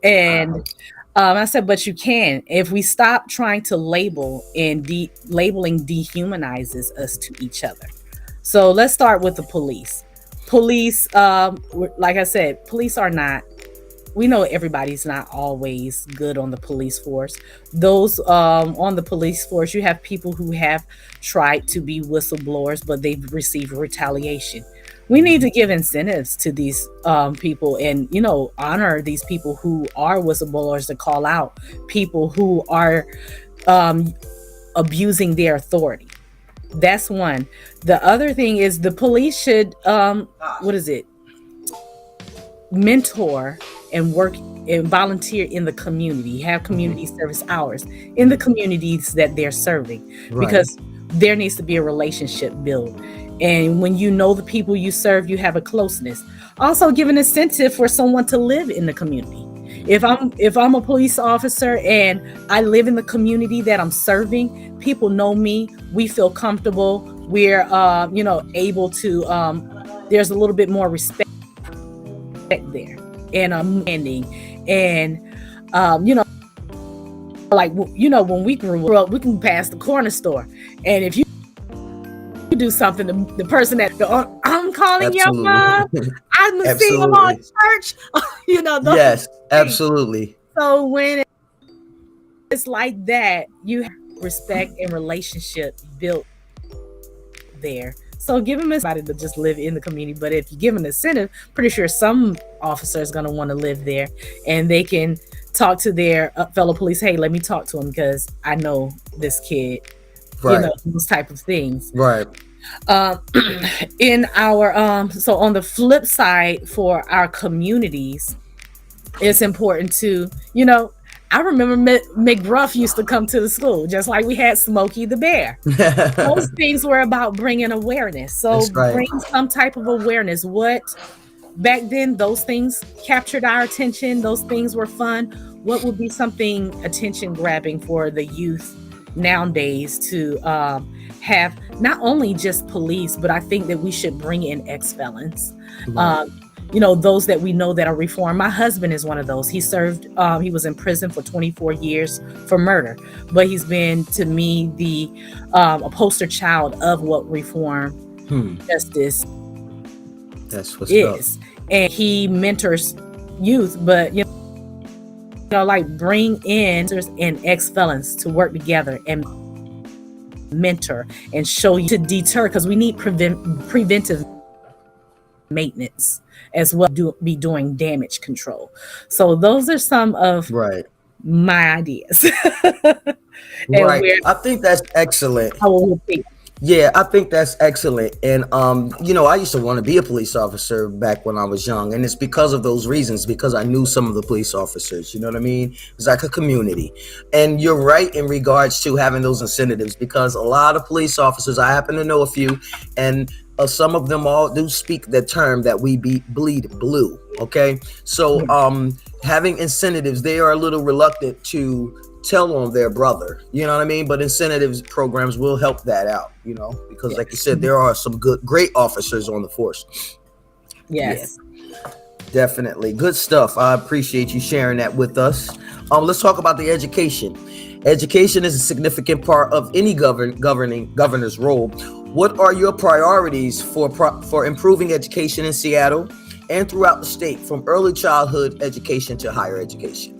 And I said, but you can. If we stop trying to label, and labeling dehumanizes us to each other. So let's start with the police. Police, like I said, police are not, we know everybody's not always good on the police force. Those on the police force, you have people who have tried to be whistleblowers, but they've received retaliation. We need to give incentives to these people and, honor these people who are whistleblowers, to call out people who are abusing their authority. That's one. The other thing is the police should, mentor and work and volunteer in the community, have community service hours in the communities that they're serving, because there needs to be a relationship built. And when you know the people you serve, you have a closeness. Also, give an incentive for someone to live in the community. If I'm a police officer and I live in the community that I'm serving, people know me. We feel comfortable. We're able to. There's a little bit more respect there, and when we grew up, we can pass the corner store, and if you do something, the person that I'm calling your mom, I'm seeing them on church. Yes, absolutely. So when it's like that, you have respect and relationship built there. So give them somebody to just live in the community. But if you give them an incentive, pretty sure some officer is going to want to live there, and they can talk to their fellow police. Hey, let me talk to him because I know this kid. Right. Those type of things. Right. In our so on the flip side, for our communities, it's important to, I remember McGruff used to come to the school, just like we had Smokey the Bear. Those things were about bringing awareness. So bring some type of awareness. What back then, those things captured our attention. Those things were fun. What would be something attention grabbing for the youth nowadays to have not only just police, but I think that we should bring in ex-felons. Right. Those that we know that are reformed. My husband is one of those. He served, he was in prison for 24 years for murder, but he's been, to me, a poster child of what reform justice That's what's up. And he mentors youth, but bring in and ex-felons to work together and mentor and show you, to deter, because we need preventive maintenance as well, be doing damage control. So those are some of my ideas. I think that's excellent. Yeah, I think that's excellent. And, I used to want to be a police officer back when I was young. And it's because of those reasons, because I knew some of the police officers, you know what I mean? It was like a community. And you're right in regards to having those incentives, because a lot of police officers, I happen to know a few, and some of them all do speak the term that we bleed blue. Okay. So having incentives, they are a little reluctant to tell on their brother, you know what I mean? But incentives programs will help that out, because like you said, there are some great officers on the force. Yes. Yeah, definitely. Good stuff. I appreciate you sharing that with us. Let's talk about the education. Education is a significant part of any governor's role. What are your priorities for improving education in Seattle and throughout the state, from early childhood education to higher education?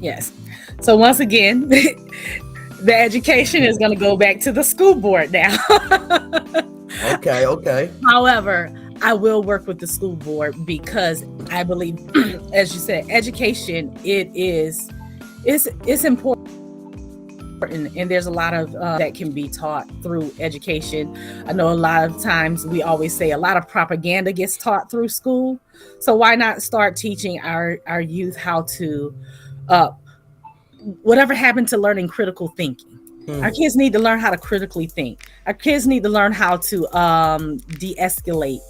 Yes. So once again, the education is going to go back to the school board now. Okay. However, I will work with the school board because I believe, as you said, education, it's important. And there's a lot of that can be taught through education. I know a lot of times we always say a lot of propaganda gets taught through school. So why not start teaching our youth how to, whatever happened to learning critical thinking? Our kids need to learn how to critically think. Our kids need to learn how to de-escalate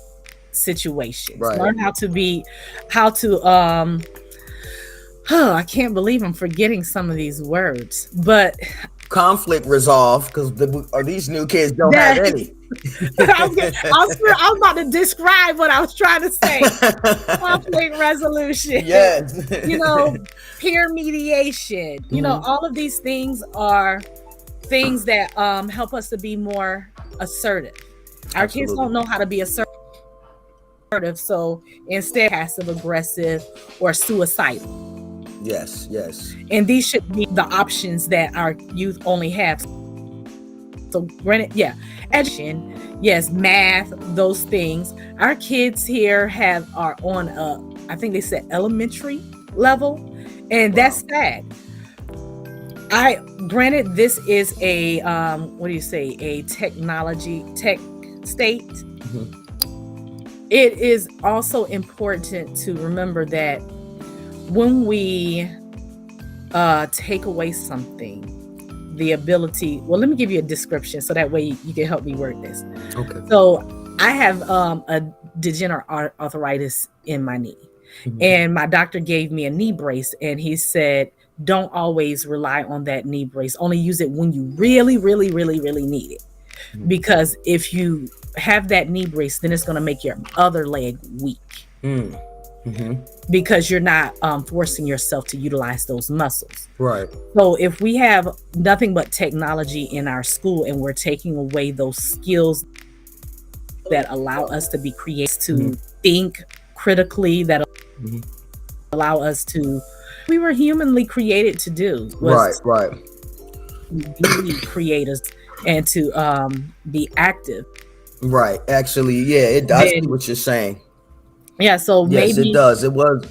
situations. Right. Learn how to I can't believe I'm forgetting some of these words, but conflict resolve, because these new kids don't have any. I was about to describe what I was trying to say. Conflict resolution. Yes. Peer mediation. All of these things are things that help us to be more assertive. Our Absolutely. kids don't know how to be assertive, so instead passive aggressive or suicidal. Yes. And these should be the options that our youth only have. So granted, education, yes, math, those things. Our kids here are on I think they said elementary level, and that's sad. Granted, this is a a tech state. Mm-hmm. It is also important to remember that when we take away something, the ability, let me give you a description so that way you can help me word this. Okay. So I have a degenerative arthritis in my knee. Mm-hmm. And my doctor gave me a knee brace, and he said, don't always rely on that knee brace. Only use it when you really, really, really, really need it. Mm-hmm. Because if you have that knee brace, then it's going to make your other leg weak. Mm-hmm. Because you're not forcing yourself to utilize those muscles. Right. So if we have nothing but technology in our school and we're taking away those skills that allow us to be creative, to think critically, that allow us to, we were humanly created to do. Right. Be creators and to be active. Right. Actually, yeah, I see what you're saying. Yeah, so yes, maybe it does. It was.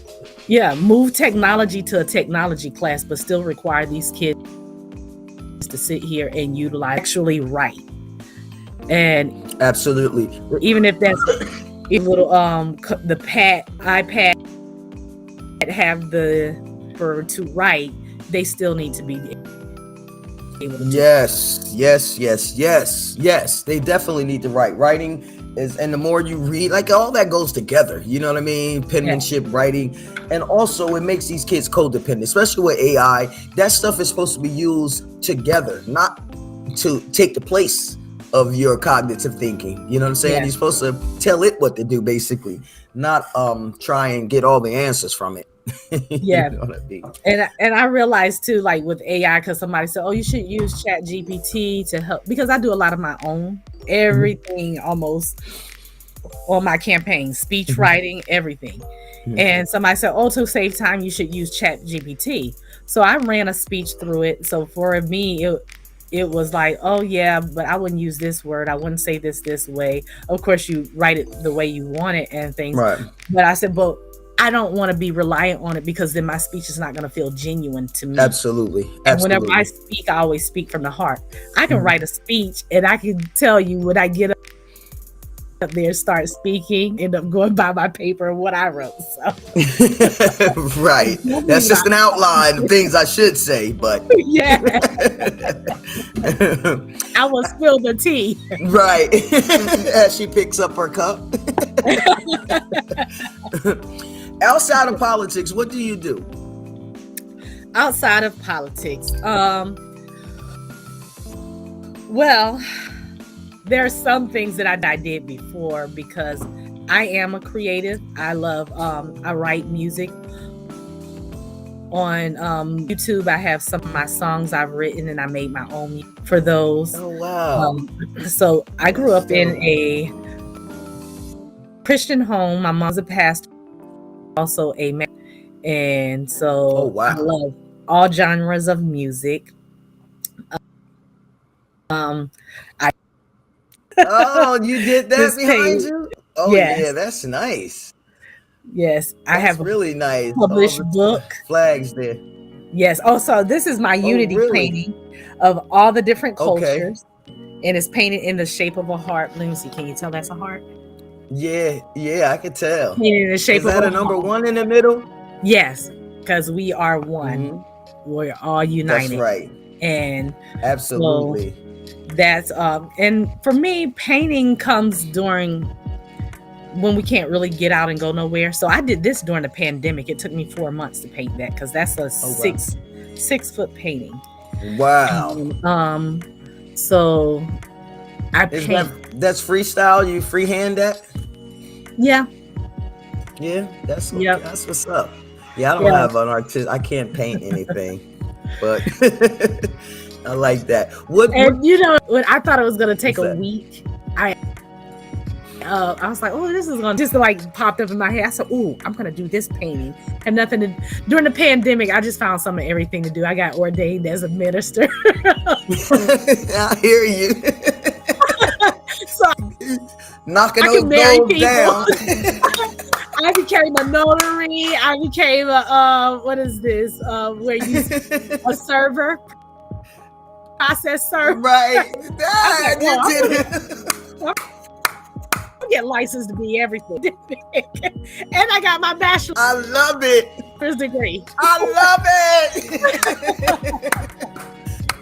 Yeah, move technology to a technology class, but still require these kids to sit here and utilize, actually write. And absolutely, even if that's a little the iPad have to write, they still need to be able to. Yes. They definitely need to write. Writing is, and the more you read, like all that goes together. You know what I mean? Penmanship, writing, and also it makes these kids codependent, especially with AI. That stuff is supposed to be used together, not to take the place of your cognitive thinking. You know what I'm saying? You're supposed to tell it what to do, basically, not try and get all the answers from it. Yeah. You know what I mean? And I realized too, like with AI, because somebody said, oh, you should use ChatGPT to help, because I do a lot of my own, everything almost on my campaign, speech writing, everything. And somebody said, oh, to save time, you should use ChatGPT. So I ran a speech through it. So for me, it was like, oh yeah, but I wouldn't use this word. I wouldn't say this way. Of course, you write it the way you want it and things. Right. But I said, but I don't want to be reliant on it, because then my speech is not going to feel genuine to me. Absolutely. And whenever I speak, I always speak from the heart. I can write a speech and I can tell you when I get up there, start speaking, end up going by my paper and what I wrote. So. Right. That's just an outline of things I should say, but yeah. I will spill the tea. Right. As she picks up her cup. Outside of politics, what do you do? Outside of politics, well, there are some things that I did before, because I am a creative. I love I write music. On YouTube, I have some of my songs I've written, and I made my own music for those. Oh wow! So I grew up in a Christian home. My mom's a pastor, also a man, and so I love all genres of music. Oh, you did that behind you? Oh yes. Yeah, that's nice. Yes, I have really nice. Published book. Flags there. Yes. Oh, so this is my unity painting of all the different cultures, and it's painted in the shape of a heart. Let me see. Can you tell that's a heart? Yeah, I can tell. Painted in the shape is that of a number heart. 1 in the middle? Yes, because we are one. Mm-hmm. We're all united. That's right. And absolutely. So that's and for me, painting comes during when we can't really get out and go nowhere. So I did this during the pandemic. It took me 4 months to paint that because that's a 6-foot painting. Wow. And, so I paint. That's freestyle. You freehand that? Yeah. Yeah, that's what's up. Yeah, I don't have an artist. I can't paint anything, but I like that. And you know, when I thought it was gonna take a week, I was like, oh, this is gonna just like popped up in my head. I said, oh, I'm gonna do this painting. And nothing to, during the pandemic, I just found some of everything to do. I got ordained as a minister. I hear you. So knocking those goals down. I became a notary. I became a what is this? Where you a server, process server. Right. I get licensed to be everything, and I got my bachelor's. I love it. Degree. I love it.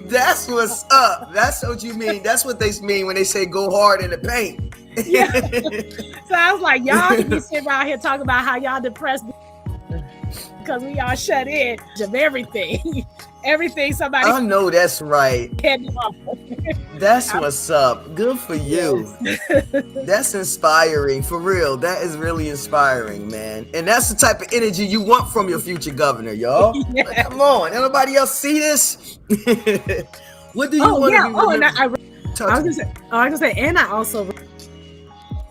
That's what's up. That's what you mean. That's what they mean when they say go hard in the paint. Yeah. So I was like, y'all can be sitting around here talking about how y'all depressed because we all shut in of everything. Everything somebody. I know that's right. That's what's up. Good for you. Yes. That's inspiring, for real. That is really inspiring, man. And that's the type of energy you want from your future governor, y'all. Yeah. Like, come on, anybody else see this? What do you want to be remembered? I was gonna say, and I also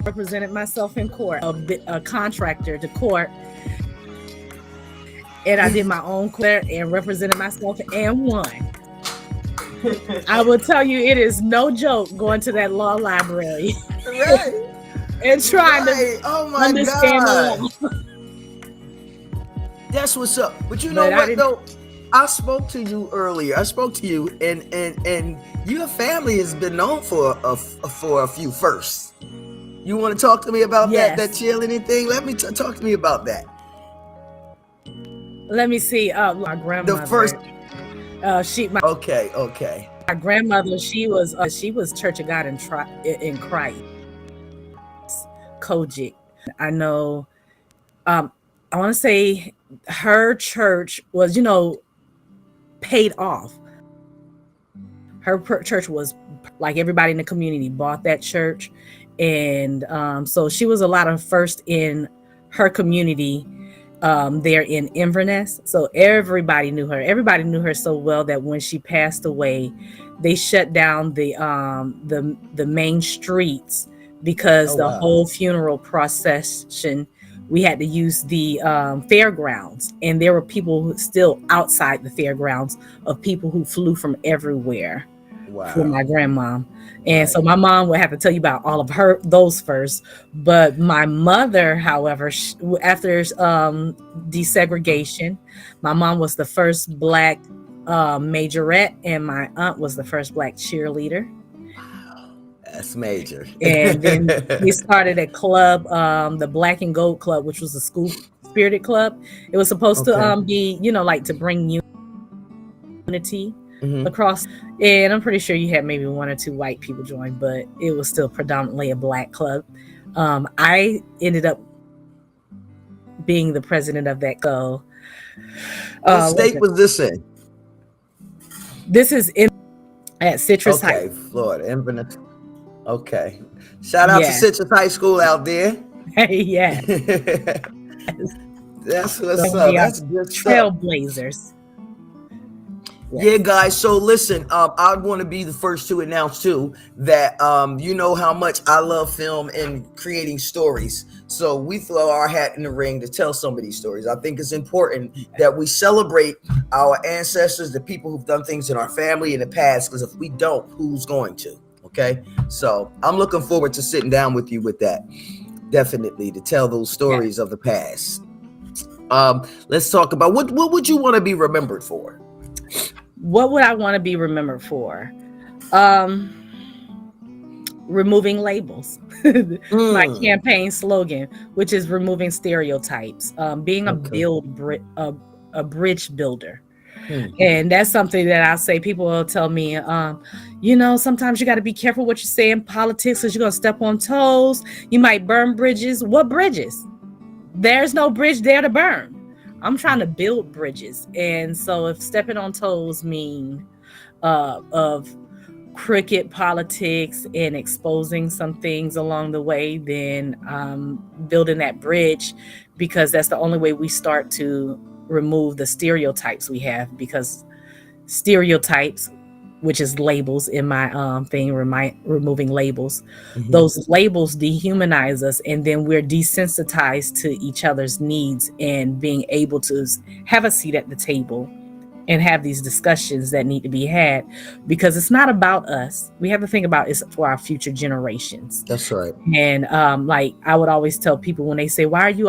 represented myself in court, a contractor to court. And I did my own court and represented myself and won. I will tell you, it is no joke going to that law library and trying to understand the law. That's what's up. But you know what though? I spoke to you earlier. I spoke to you, and your family has been known for a few firsts. You want to talk to me about that cheerleading thing? Let me talk to me about that. Let me see. My grandmother. The first. Okay. My grandmother. She was Church of God in Christ. Kojic. I know. I want to say her church was, paid off. Her church was like everybody in the community bought that church, and so she was a lot of first in her community. There in Inverness, so everybody knew her. Everybody knew her so well that when she passed away, they shut down the main streets because the whole funeral procession. We had to use the fairgrounds, and there were people still outside the fairgrounds of people who flew from everywhere for my grandma. And so my mom would have to tell you about all of those first. But my mother, however, after desegregation, my mom was the first Black majorette, and my aunt was the first Black cheerleader. Wow, that's major. And then we started a club, the Black and Gold Club, which was a school spirited club. It was supposed to be, like to bring unity across, and I'm pretty sure you had maybe 1 or 2 white people join, but it was still predominantly a Black club. I ended up being the president of that club. What state was this in? This is at Citrus High. Florida, Inverness. Okay, shout out to Citrus High School out there. Yeah. That's what's So up. we are That's good stuff. trailblazers. Yeah, guys. So listen, I want to be the first to announce too that you know how much I love film and creating stories. So we throw our hat in the ring to tell some of these stories. I think it's important that we celebrate our ancestors, the people who've done things in our family in the past, because if we don't, who's going to? Okay. So I'm looking forward to sitting down with you with that. Definitely to tell those stories of the past. Let's talk about what would you want to be remembered for? What would I want to be remembered for? Removing labels. My campaign slogan, which is removing stereotypes, being a bridge builder. And that's something that I say. People will tell me, you know, sometimes you got to be careful what you say in politics because you're going to step on toes. You might burn bridges. What bridges? There's no bridge there to burn. I'm trying to build bridges. And so if stepping on toes mean of crooked politics and exposing some things along the way, then building that bridge, because that's the only way we start to remove the stereotypes we have, because stereotypes, which is labels in my thing, removing labels. Those labels dehumanize us, and then we're desensitized to each other's needs and being able to have a seat at the table and have these discussions that need to be had, because it's not about us. We have to think about it's for our future generations. That's right. And like I would always tell people when they say, why are you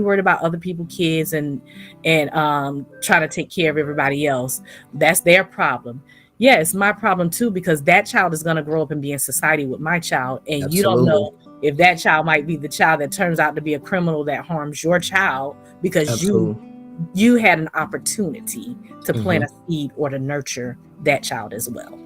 worried about other people's kids and trying to take care of everybody else? That's their problem. Yeah, it's my problem too, because that child is going to grow up and be in society with my child. And you don't know if that child might be the child that turns out to be a criminal that harms your child because you had an opportunity to plant a seed or to nurture that child as well.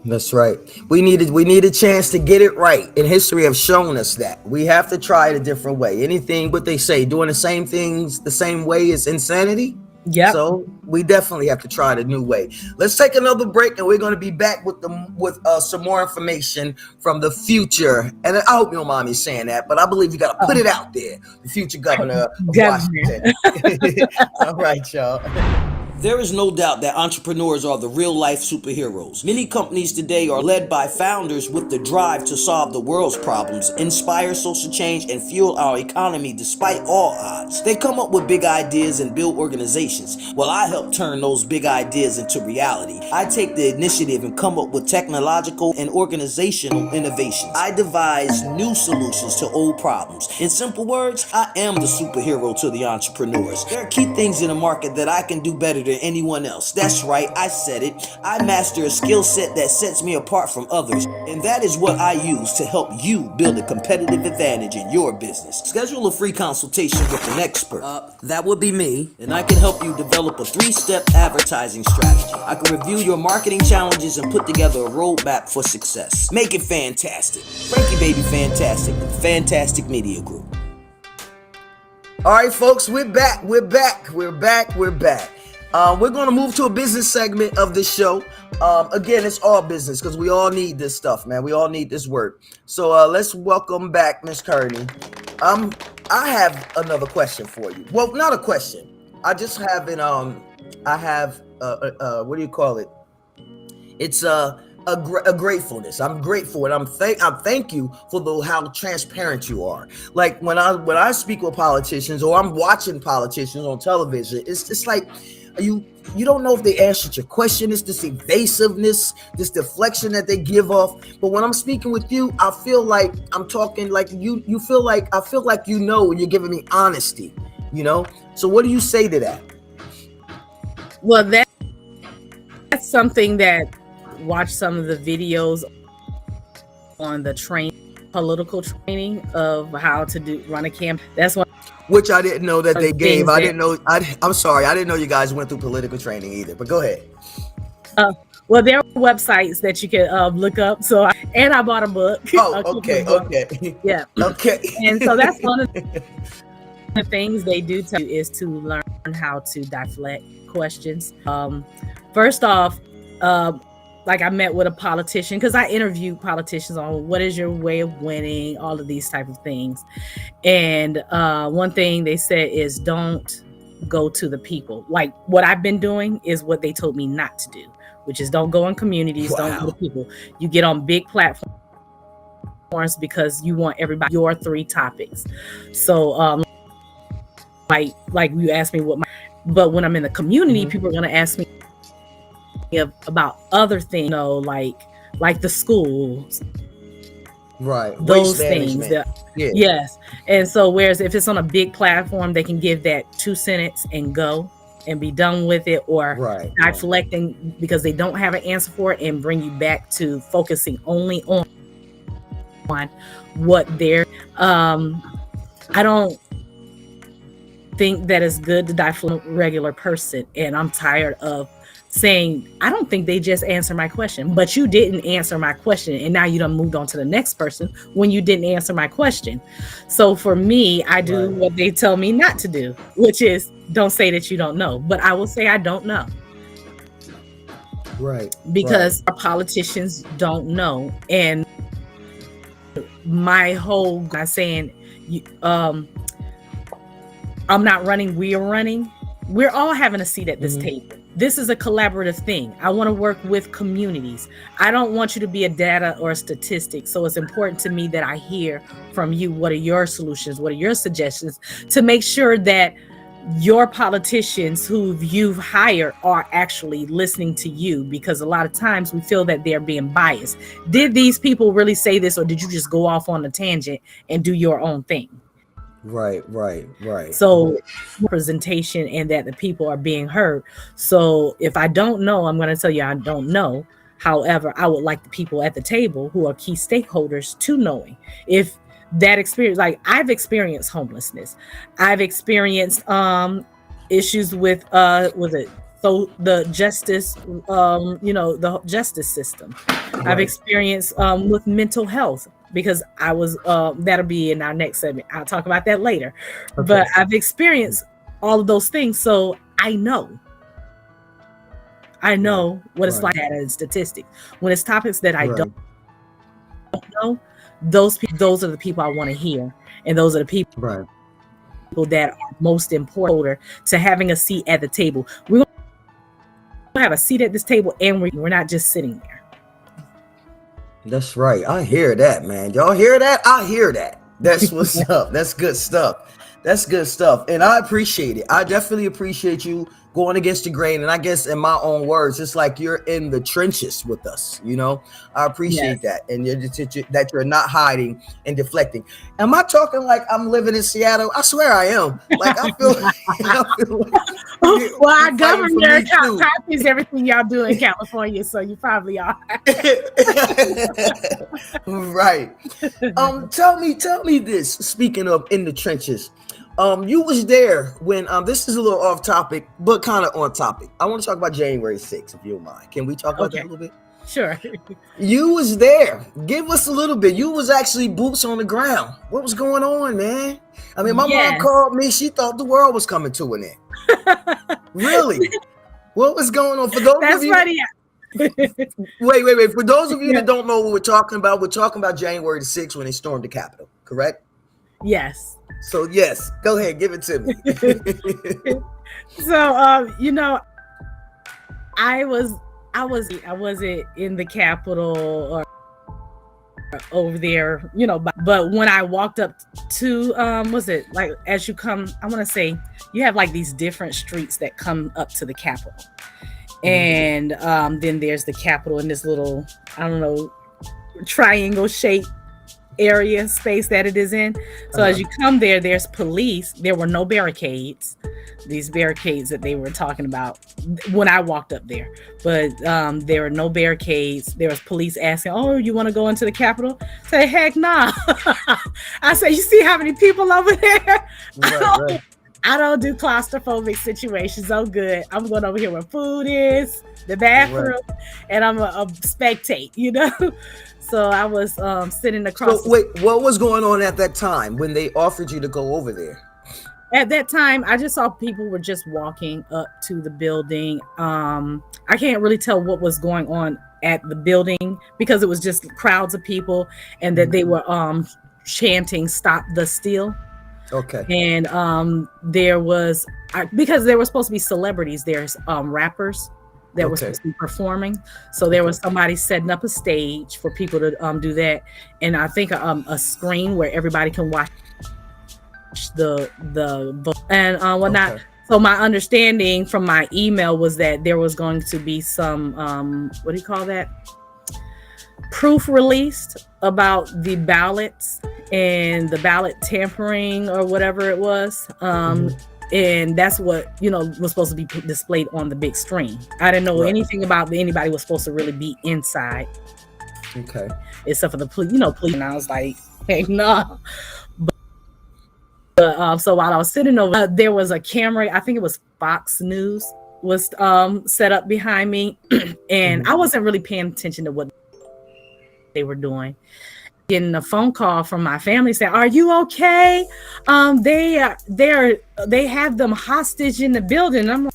That's right. We need a chance to get it right. And history have shown us that. We have to try it a different way. Anything, what they say, doing the same things the same way is insanity. Yeah. So we definitely have to try the new way. Let's take another break, and we're going to be back with some more information from the future. And I hope you don't mind me saying that, but I believe you got to put it out there. The future governor of Washington. All right, y'all. There is no doubt that entrepreneurs are the real-life superheroes. Many companies today are led by founders with the drive to solve the world's problems, inspire social change, and fuel our economy despite all odds. They come up with big ideas and build organizations, while I help turn those big ideas into reality. I take the initiative and come up with technological and organizational innovations. I devise new solutions to old problems. In simple words, I am the superhero to the entrepreneurs. There are key things in the market that I can do better than anyone else. That's right, I said it. I master a skill set that sets me apart from others, and that is what I use to help you build a competitive advantage in your business. Schedule a free consultation with an expert. That would be me, and I can help you develop a 3-step advertising strategy. I can review your marketing challenges and put together a roadmap for success. Make it fantastic. Frankie Baby Fantastic with Fantastic Media Group. All right, folks, we're back. We're going to move to a business segment of this show. Again, it's all business because we all need this stuff, man. We all need this work. So let's welcome back Miss Kearney. I have another question for you. Well, not a question. I just have what do you call it? It's a gratefulness. I'm grateful, and I thank you for how transparent you are. Like when I speak with politicians or I'm watching politicians on television, it's just like you don't know if they answered your question. It's this evasiveness, this deflection that they give off. But when I'm speaking with you, I feel like I'm talking like you. I feel like you know, and you're giving me honesty. You know. So what do you say to that? Well, that's something that. Watch some of the videos on the political training of how to run a campaign. That's one. Which I didn't know that they gave. I didn't know. I'm sorry. I didn't know you guys went through political training either. But go ahead. Well, there are websites that you can look up. So, I bought a book. Oh, okay. Yeah. Okay. And so that's one of the things they do tell you is to learn how to deflect questions. First off, like I met with a politician because I interviewed politicians on what is your way of winning, all of these type of things. And one thing they said is don't go to the people. Like what I've been doing is what they told me not to do, which is don't go in communities, don't go to people. You get on big platforms because you want everybody your 3 topics. So like you asked me but when I'm in the community, people are going to ask me about other things, like the schools, right? Those things. Yes. And so whereas if it's on a big platform, they can give that 2 cents and go and be done with it, or deflecting because they don't have an answer for it and bring you back to focusing only on what they're I don't think that it's good to deflect a regular person, and I'm tired of saying, I don't think they just answer my question, but you didn't answer my question. And now you done moved on to the next person when you didn't answer my question. So for me, I do what they tell me not to do, which is don't say that you don't know, but I will say I don't know. Right. Because our politicians don't know. And my whole not saying, I'm not running, we are running. We're all having a seat at this table. This is a collaborative thing. I want to work with communities. I don't want you to be a data or a statistic. So it's important to me that I hear from you. What are your solutions? What are your suggestions to make sure that your politicians who you've hired are actually listening to you? Because a lot of times we feel that they're being biased. Did these people really say this, or did you just go off on a tangent and do your own thing? Right. So representation and that the people are being heard. So if I don't know, I'm going to tell you I don't know. However, I would like the people at the table who are key stakeholders to knowing if that experience, like I've experienced homelessness. I've experienced issues with the justice, the justice system. Right. I've experienced with mental health. Because I was, that'll be in our next segment. I'll talk about that later. Okay. But I've experienced all of those things. So I know what it's like at statistics. When it's topics that I don't know, those are the people I want to hear. And those are the people that are most important to having a seat at the table. We're going to have a seat at this table and we're not just sitting there. That's right. I hear that, man. Y'all hear that? I hear that. That's what's up. That's good stuff. That's good stuff. And I appreciate it. I definitely appreciate you going against the grain. And I guess in my own words, it's like you're in the trenches with us. I appreciate that. And that you're not hiding and deflecting. Am I talking like I'm living in Seattle? I swear I am. Like I feel well, our governor copies everything y'all do in California, so you probably are. Right. Tell me this. Speaking of in the trenches. You was there when this is a little off topic, but kind of on topic. I want to talk about January 6th, if you don't mind. Can we talk about that a little bit? Sure. You was there. Give us a little bit. You was actually boots on the ground. What was going on, man? I mean, my mom called me. She thought the world was coming to an end. Really? What was going on? For those of you, funny. Wait. For those of you that don't know what we're talking about January the 6th when they stormed the Capitol, correct? Yes. So yes, go ahead, give it to me. So I wasn't in the Capitol or over there, but when I walked up to was it like as you come, I want to say you have like these different streets that come up to the Capitol. And then there's the Capitol in this little, I don't know, triangle shaped area space that it is in. So as you come there, there's police. There were no barricades, these barricades that they were talking about when I walked up there, but there were no barricades. There was police asking, oh, you want to go into the Capitol? Say, heck nah. I said, you see how many people over there? Right. I don't do claustrophobic situations. I'm good. I'm going over here where food is, the bathroom, and I'm a spectate, So I was sitting across. So wait, what was going on at that time when they offered you to go over there? At that time, I just saw people were just walking up to the building. I can't really tell what was going on at the building because it was just crowds of people, and that they were chanting "Stop the Steal." Okay. And there was because there were supposed to be celebrities. There's rappers that were supposed to be performing. So there was somebody setting up a stage for people to do that, and I think a screen where everybody can watch the and whatnot. Okay. So my understanding from my email was that there was going to be some what do you call that? Proof released about the ballots and the ballot tampering or whatever it was. And that's what, was supposed to be displayed on the big screen. I didn't know anything about anybody was supposed to really be inside. Okay. Except for the police, and I was like, hey, no. But so while I was sitting over, there was a camera, I think it was Fox News was set up behind me. And I wasn't really paying attention to what they were doing. Getting a phone call from my family saying, "Are you okay? They have them hostage in the building." I'm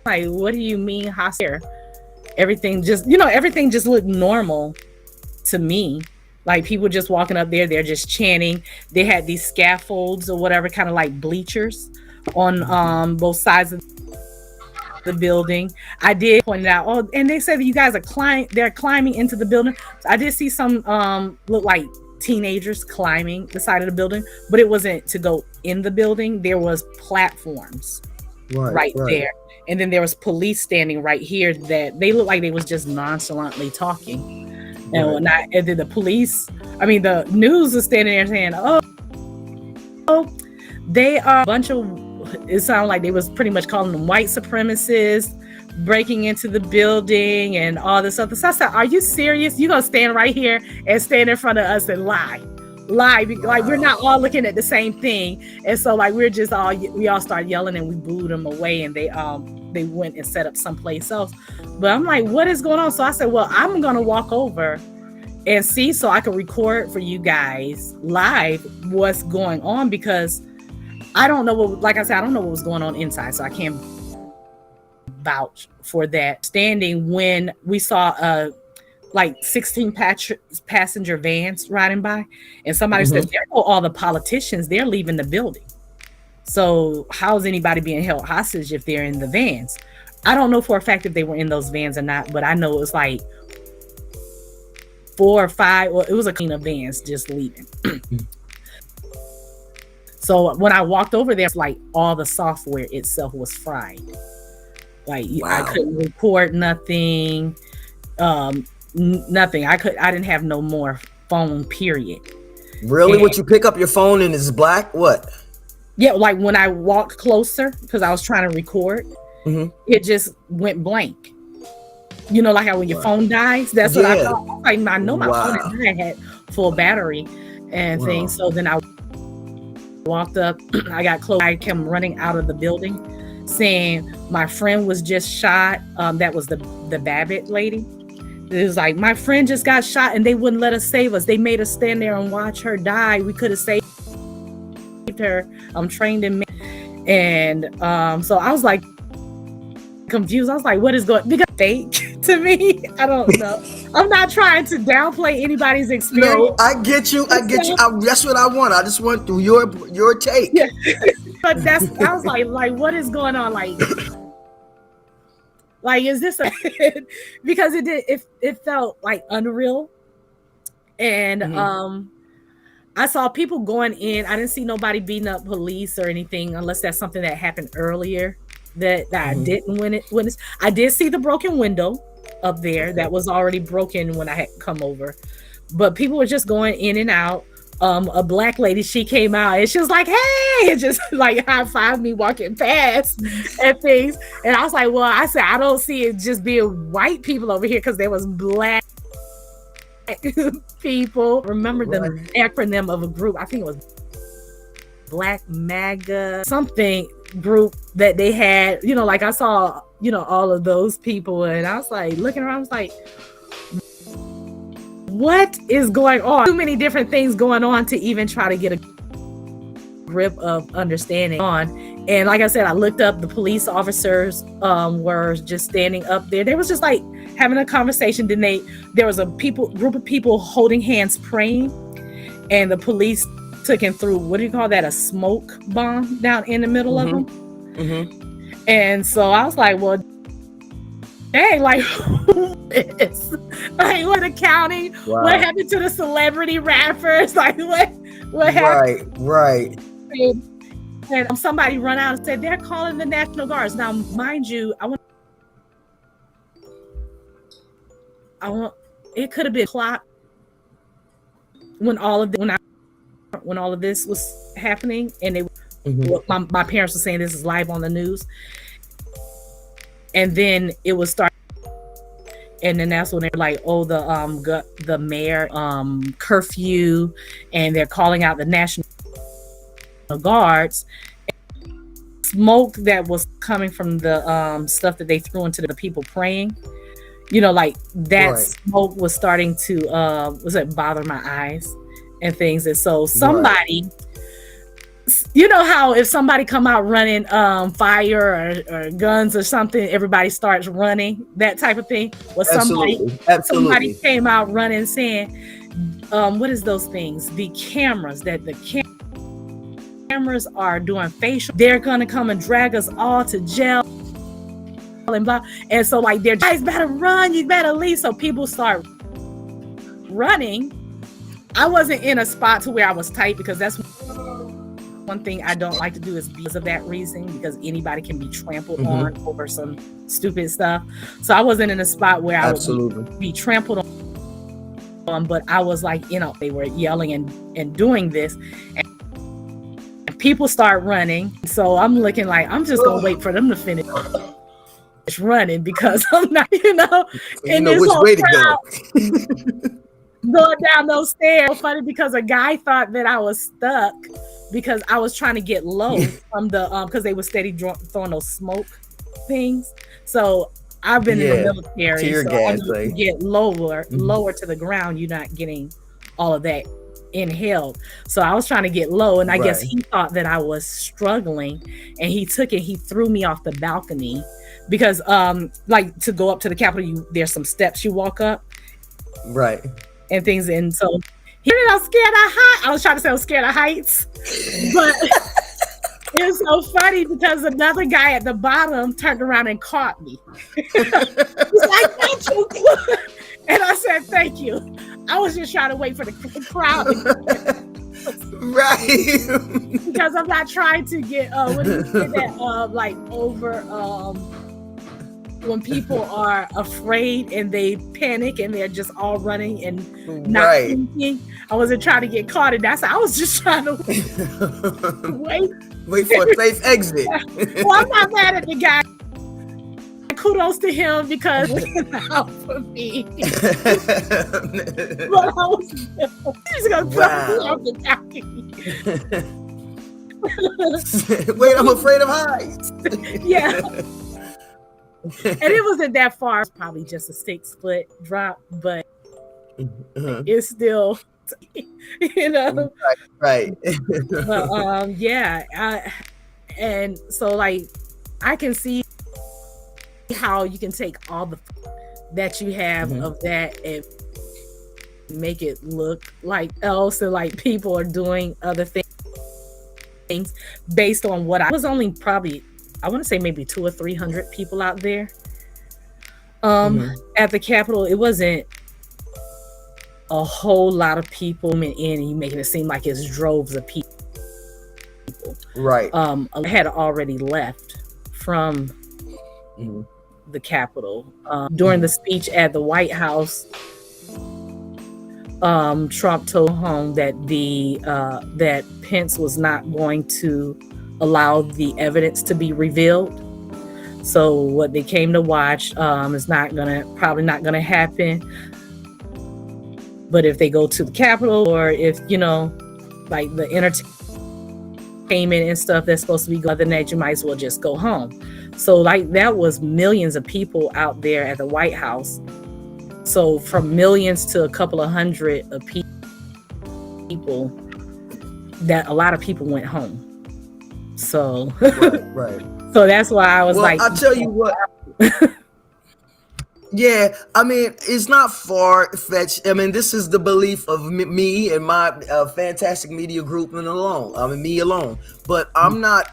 like, "What do you mean hostage?" Everything just looked normal to me. Like people just walking up there, they're just chanting. They had these scaffolds or whatever, kind of like bleachers on both sides of the building. I did point it out. And they said that you guys they're climbing into the building. So I did see some look like teenagers climbing the side of the building, but it wasn't to go in the building. There was platforms right there. And then there was police standing right here that they looked like they was just nonchalantly talking. And then the news was standing there saying, oh, they are a bunch of, it sounded like they was pretty much calling them white supremacists, breaking into the building and all this other stuff. So I said, are you serious? You gonna stand right here and stand in front of us and lie? Like we're not all looking at the same thing. And so like we all started yelling and we booed them away, and they went and set up someplace else. But I'm like, what is going on? So I said, well, I'm gonna walk over and see so I can record for you guys live what's going on, because I don't know what was going on inside, so I can't vouch for that. Standing when we saw 16 passenger vans riding by, and somebody said, there go all the politicians, they're leaving the building. So how's anybody being held hostage if they're in the vans? I don't know for a fact if they were in those vans or not, but I know it was like 4 or 5, well, it was a clean of vans just leaving. So when I walked over there, it's like all the software itself was fried. Like I couldn't record nothing, nothing. I didn't have no more phone, period. Really? Would you pick up your phone and it's black? What? Yeah, like when I walked closer, because I was trying to record, it just went blank. Like how when your phone dies, that's what I thought. Like I know my phone had full battery and things. So then I walked up, I got close. I came running out of the building saying my friend was just shot. That was the Babbitt lady. It was like, my friend just got shot and they wouldn't let us save us. They made us stand there and watch her die. We could have saved her. I'm trained in and so I was like confused. I was like, what is going on? Because fake to me. I don't know. I'm not trying to downplay anybody's experience. No, I get you. That's what I want. I just want through your take. Yeah. But I was like, what is going on? Like, is this because it felt like unreal. And I saw people going in. I didn't see nobody beating up police or anything, unless that's something that happened earlier that I didn't witness. I did see the broken window up there that was already broken when I had come over, but people were just going in and out. A black lady, she came out and she was like, hey, and just like high-fived me walking past and things. And I was like, well, I said, I don't see it just being white people over here, because there was black people. Remember the acronym of a group, I think it was Black MAGA something group that they had, like I saw, all of those people, and I was like looking around, I was like, what is going on? Too many different things going on to even try to get a grip of understanding on. And like I said, I looked up, the police officers were just standing up there. They was just like having a conversation. Then there was a group of people holding hands praying, and the police took him through, what do you call that, a smoke bomb down in the middle of them. And so I was like, well, dang, like, who is? Like, what the county? Wow. What happened to the celebrity rappers? Like, what happened? Right. And somebody run out and said they're calling the National Guards. Now, mind you, it could have been clock when all of this was happening, and my parents were saying this is live on the news, and then it was starting, and then that's when they're like, oh, the mayor curfew, and they're calling out the National Guards. Smoke that was coming from the stuff that they threw into the people praying, like that smoke was starting to bother my eyes and things. And so somebody, you know how if somebody come out running fire or guns or something, everybody starts running, that type of thing. Well, somebody came out running saying, what is those things? The cameras, that the cameras are doing facial. They're gonna come and drag us all to jail and blah. And so like, they're, guys better run, you better leave. So people start running. I wasn't in a spot to where I was tight, because that's one thing I don't like to do, is because of that reason, because anybody can be trampled on over some stupid stuff. So I wasn't in a spot where I would be trampled on, but I was like, they were yelling and doing this, and people start running. So I'm looking like, I'm just gonna wait for them to finish running, because I'm not, in this which whole way to crowd go. going down those stairs. So funny, because a guy thought that I was stuck because I was trying to get low from the because they were steady throwing those smoke things. So I've been in the military, tear so gas, I need to get lower to the ground. You're not getting all of that inhaled. So I was trying to get low, and I guess he thought that I was struggling, and he threw me off the balcony, because like to go up to the Capitol, there's some steps you walk up, and things. And so he said I was scared of heights. I was trying to say I was scared of heights, but it was so funny because another guy at the bottom turned around and caught me. He's like, thank you. And I said, thank you. I was just trying to wait for the crowd. Because I'm not trying to get, what do you say that, like over, when people are afraid and they panic and they're just all running and not thinking. I wasn't trying to get caught in that. So I was just trying to wait for a safe exit. Well, I'm not mad at the guy. Kudos to him, because looking out for me. But I was just gonna throw me off the balcony. Wait, I'm afraid of heights. Yeah. And it wasn't that far. It's probably just a 6-foot drop, but it's still, Right. But and so like I can see how you can take all the that you have of that and make it look like else, and like people are doing other things based on what I was only probably, I want to say maybe 200 or 300 people out there at the Capitol. It wasn't a whole lot of people in, and you making it seem like it's droves of people. Right. I had already left from the Capitol. During the speech at the White House, Trump told home that that Pence was not going to allow the evidence to be revealed. So what they came to watch is probably not gonna happen. But if they go to the Capitol, or if like the entertainment and stuff that's supposed to be going, then you might as well just go home. So like that was millions of people out there at the White House. So from millions to a couple of hundred of people, that a lot of people went home. So right. So that's why I was I'll tell you what. Yeah, I mean, it's not far-fetched. I mean, this is the belief of me and my fantastic media group and alone. I mean, me alone. But I'm not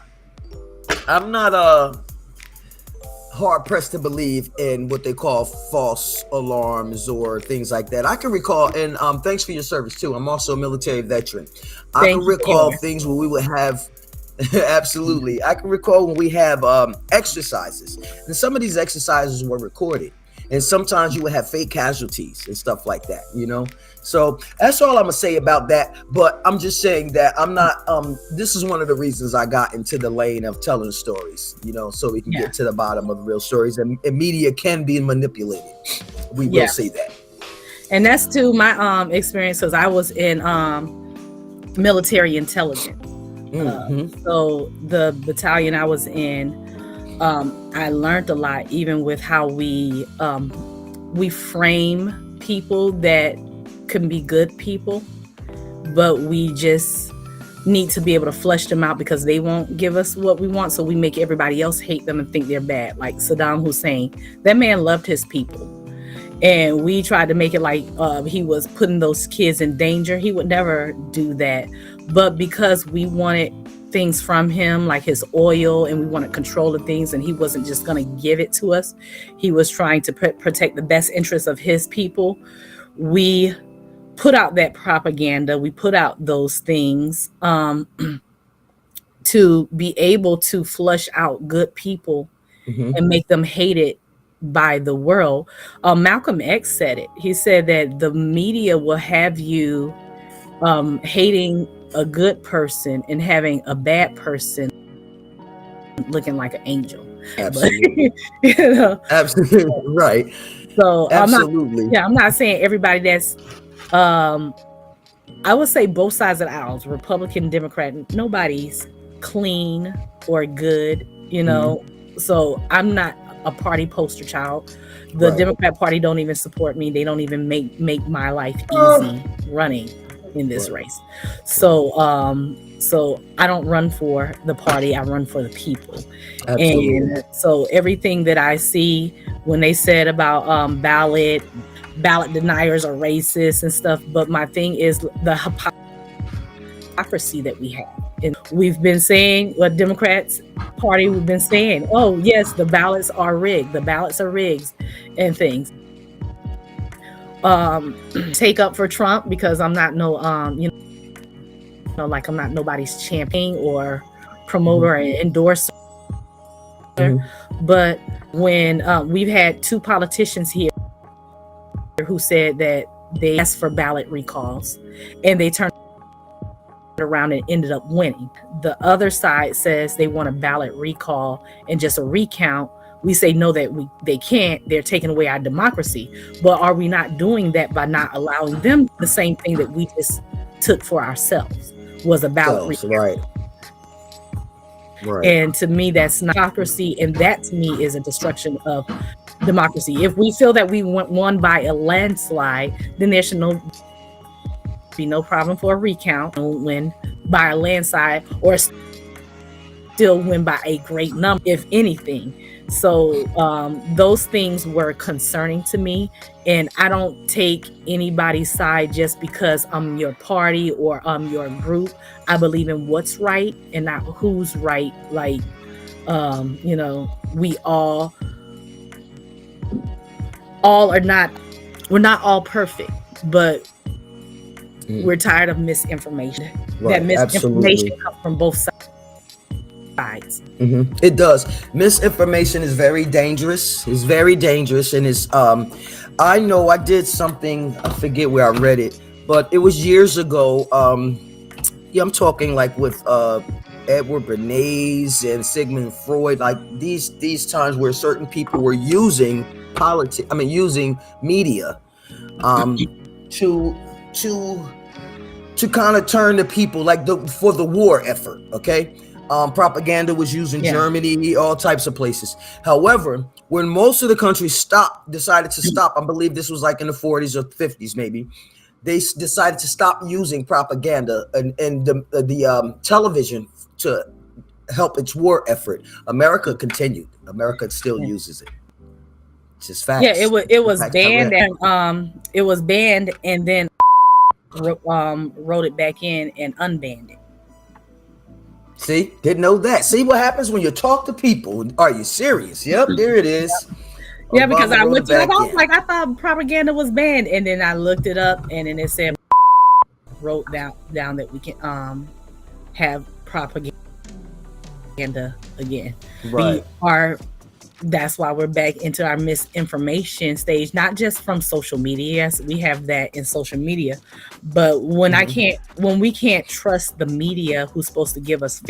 hard pressed to believe in what they call false alarms or things like that. I can recall, and thanks for your service too. I'm also a military veteran. I Thank can you, recall Taylor. things where we would have. Absolutely, I can recall when we have exercises, and some of these exercises were recorded, and sometimes you would have fake casualties and stuff like that. So that's all I'm gonna say about that. But I'm just saying that I'm not. This is one of the reasons I got into the lane of telling stories. So we can get to the bottom of the real stories, and media can be manipulated. We will say that. And that's to my experience, because I was in military intelligence. So the battalion I was in, I learned a lot, even with how we frame people that can be good people, but we just need to be able to flesh them out because they won't give us what we want. So we make everybody else hate them and think they're bad. Like Saddam Hussein, that man loved his people. And we tried to make it like he was putting those kids in danger. He would never do that. But because we wanted things from him, like his oil, and we wanted control of things, and he wasn't just going to give it to us. He was trying to protect the best interests of his people. We put out that propaganda. We put out those things to be able to flush out good people and make them hated by the world. Malcolm X said it. He said that the media will have you hating a good person and having a bad person looking like an angel. Absolutely. But, Absolutely. Right. So absolutely. I'm not saying everybody that's I would say both sides of the aisles, Republican, Democrat, nobody's clean or good, So I'm not a party poster child. The Democrat Party don't even support me. They don't even make my life easy running in this race. So I don't run for the party. I run for the people. Absolutely. And so everything that I see when they said about ballot deniers are racist and stuff, but my thing is the hypocrisy that we have. And we've been saying, what Democrats Party, we've been saying, oh yes, the ballots are rigged, and things. Take up for Trump because I'm not like I'm not nobody's champion or promoter or endorser. But when we've had two politicians here who said that they asked for ballot recalls and they turned around and ended up winning. The other side says they want a ballot recall and just a recount. We say no, that they can't. They're taking away our democracy. But are we not doing that by not allowing them the same thing that we just took for ourselves, was a ballot recount? Right. And to me, that's not democracy, and that to me is a destruction of democracy. If we feel that we won by a landslide, then there should be no problem for a recount. Win by a landslide or still win by a great number, if anything. So those things were concerning to me, and I don't take anybody's side just because I'm your party or I'm your group. I believe in what's right and not who's right. Like we all are not, we're not all perfect, but we're tired of misinformation. That misinformation comes from both sides. It does. Misinformation is very dangerous. It's very dangerous, and it's I know I did something, I forget where I read it, but it was years ago. I'm talking like with Edward Bernays and Sigmund Freud, like these times where certain people were using using media to kind of turn the people, like for the war effort. Okay. Propaganda was used in Germany, all types of places. However, when most of the countries decided to stop, I believe this was like in the 40s or 50s, maybe, they decided to stop using propaganda and the television to help its war effort. America continued. America still uses it. Just facts. Yeah, it was Facts banned, correct. and it was banned, and then wrote it back in and unbanned it. See, didn't know that. See what happens when you talk to people. Are you serious? Yep, there it is. Yeah, because Obama I wrote looked it up. back I was in. like, I thought propaganda was banned, and then I looked it up, and then it said wrote down that we can have propaganda again. Right. That's why we're back into our misinformation stage, not just from social media. Yes, we have that in social media, but when we can't trust the media, who's supposed to give us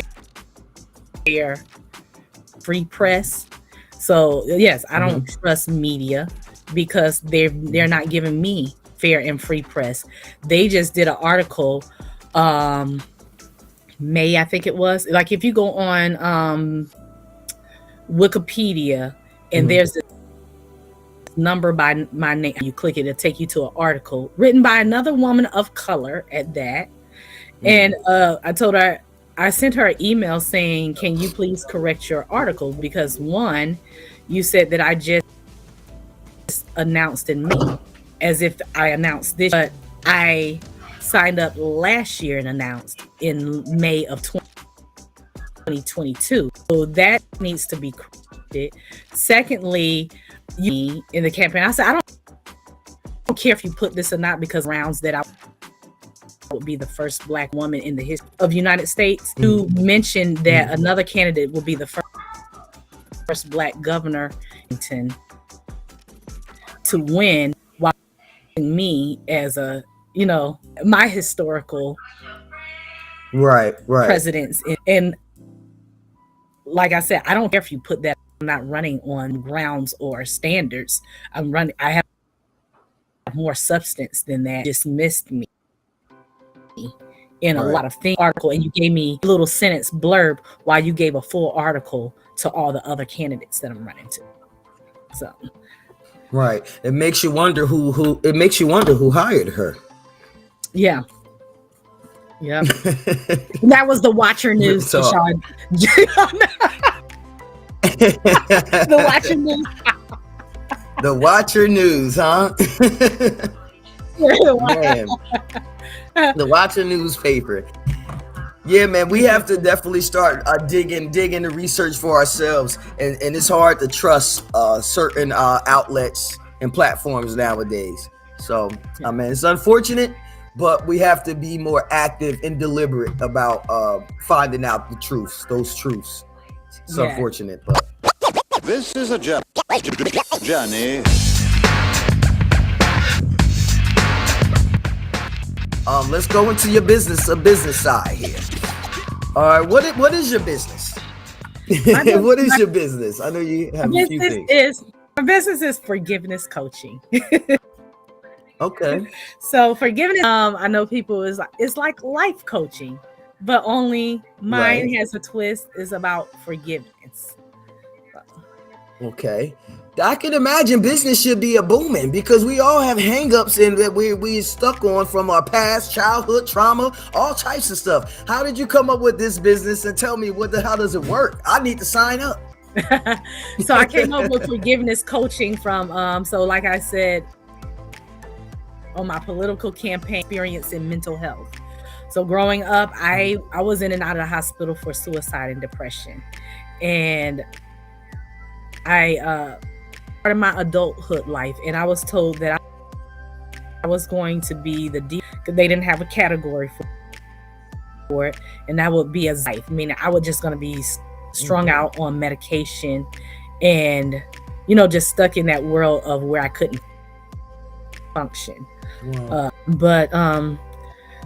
fair, free press. So yes, I don't trust media because they're not giving me fair and free press. They just did an article, May, I think it was. Like if you go on Wikipedia and there's this number by my name, you click it, it'll take you to an article written by another woman of color at that. And I told her, I sent her an email saying, can you please correct your article? Because one, you said that I just announced in May, as if I announced this, but I signed up last year and announced in May of 2022. So that needs to be corrected. Secondly, in the campaign, I said, I don't care if you put this or not, because rounds that I would be the first Black woman in the history of the United States to mention that another candidate will be the first Black governor to win, while me as a, my historical Right. presidents. And like I said, I don't care if you put that. I'm not running on grounds or standards. I have more substance than that. Dismissed me in a lot of things article, and you gave me a little sentence blurb while you gave a full article to all the other candidates that I'm running to. So right. It makes you wonder who hired her. Yeah. Yeah. That was the Watcher News. So, The Watcher News. The Watcher News, huh? Man. The Watcher newspaper. Yeah, man, we have to definitely start digging the research for ourselves, and it's hard to trust certain outlets and platforms nowadays. So, I mean, it's unfortunate, but we have to be more active and deliberate about finding out the truths, those truths. It's unfortunate, but this is a journey. Let's go into your business side here. All right, what is your business? What is your business? I know you have a few things. My business is forgiveness coaching. Okay. So forgiveness, I know people it's like life coaching, but only mine has a twist, is about forgiveness. Okay. I can imagine business should be a booming, because we all have hangups and that we're stuck on from our past, childhood trauma, all types of stuff. How did you come up with this business, and tell me how does it work? I need to sign up. So I came up with forgiveness coaching from so like I said, on my political campaign experience in mental health. So growing up, I was in and out of the hospital for suicide and depression, and I part of my adulthood life, and I was told that I was going to be because they didn't have a category for it, and that would be a life. I mean, I was just going to be strung out on medication, and just stuck in that world of where I couldn't function. Wow.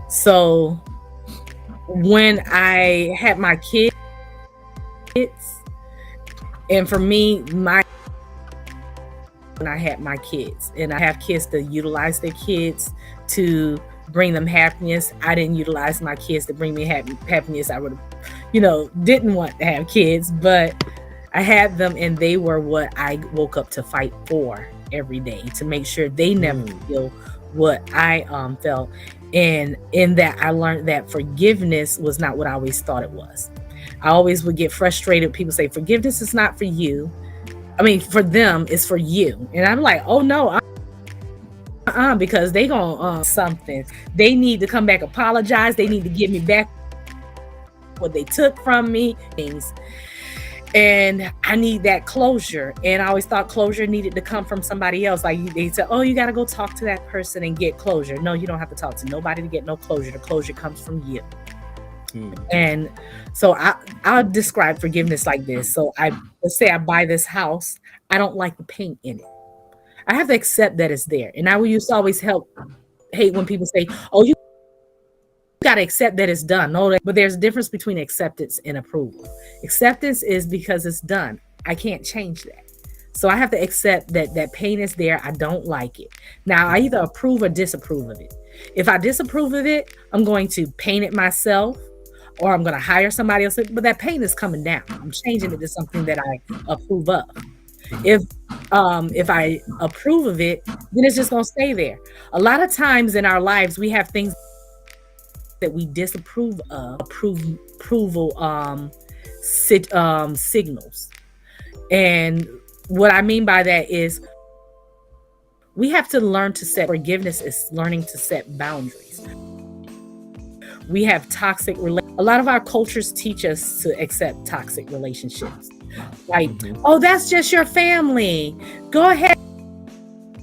So when I had my kids, and for me, when I had my kids, and I have kids to utilize their kids to bring them happiness. I didn't utilize my kids to bring me happiness. I would have, didn't want to have kids, but I had them, and they were what I woke up to fight for every day, to make sure they never feel what I felt. And in that, I learned that forgiveness was not what I always thought it was. I always would get frustrated. People say, forgiveness is not for you. I mean, for them, it's for you. And I'm like, oh no, because they gonna something. They need to come back, apologize. They need to give me back what they took from me. Things. And I need that closure. And I always thought closure needed to come from somebody else. Like they said, oh, you got to go talk to that person and get closure. No, you don't have to talk to nobody to get no closure. The closure comes from you. And so I'll describe forgiveness like this. So let's say I buy this house. I don't like the paint in it. I have to accept that it's there. And I used to always hate when people say, oh, you got to accept that it's done. No, but there's a difference between acceptance and approval. Acceptance is because it's done. I can't change that. So I have to accept that paint is there. I don't like it. Now I either approve or disapprove of it. If I disapprove of it, I'm going to paint it myself, or I'm going to hire somebody else. But that paint is coming down. I'm changing it to something that I approve of. If I approve of it, then it's just going to stay there. A lot of times in our lives, we have things that we disapprove of, approval signals. And what I mean by that is we have to learn to set forgiveness is learning to set boundaries. We have toxic a lot of our cultures teach us to accept toxic relationships. Like, oh, that's just your family. Go ahead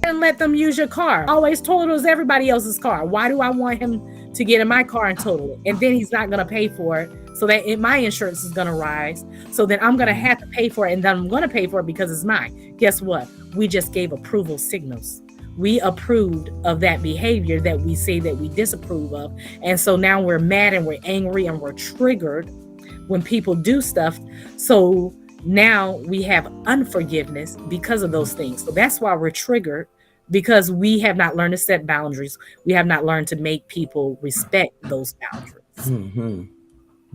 and let them use your car. I always told it was everybody else's car. Why do I want him to get in my car and total it? And then he's not going to pay for it. So that my insurance is going to rise. So then I'm going to have to pay for it. And then I'm going to pay for it because it's mine. Guess what? We just gave approval signals. We approved of that behavior that we say that we disapprove of. And so now we're mad and we're angry and we're triggered when people do stuff. So now we have unforgiveness because of those things. So that's why we're triggered, because we have not learned to set boundaries. We have not learned to make people respect those boundaries.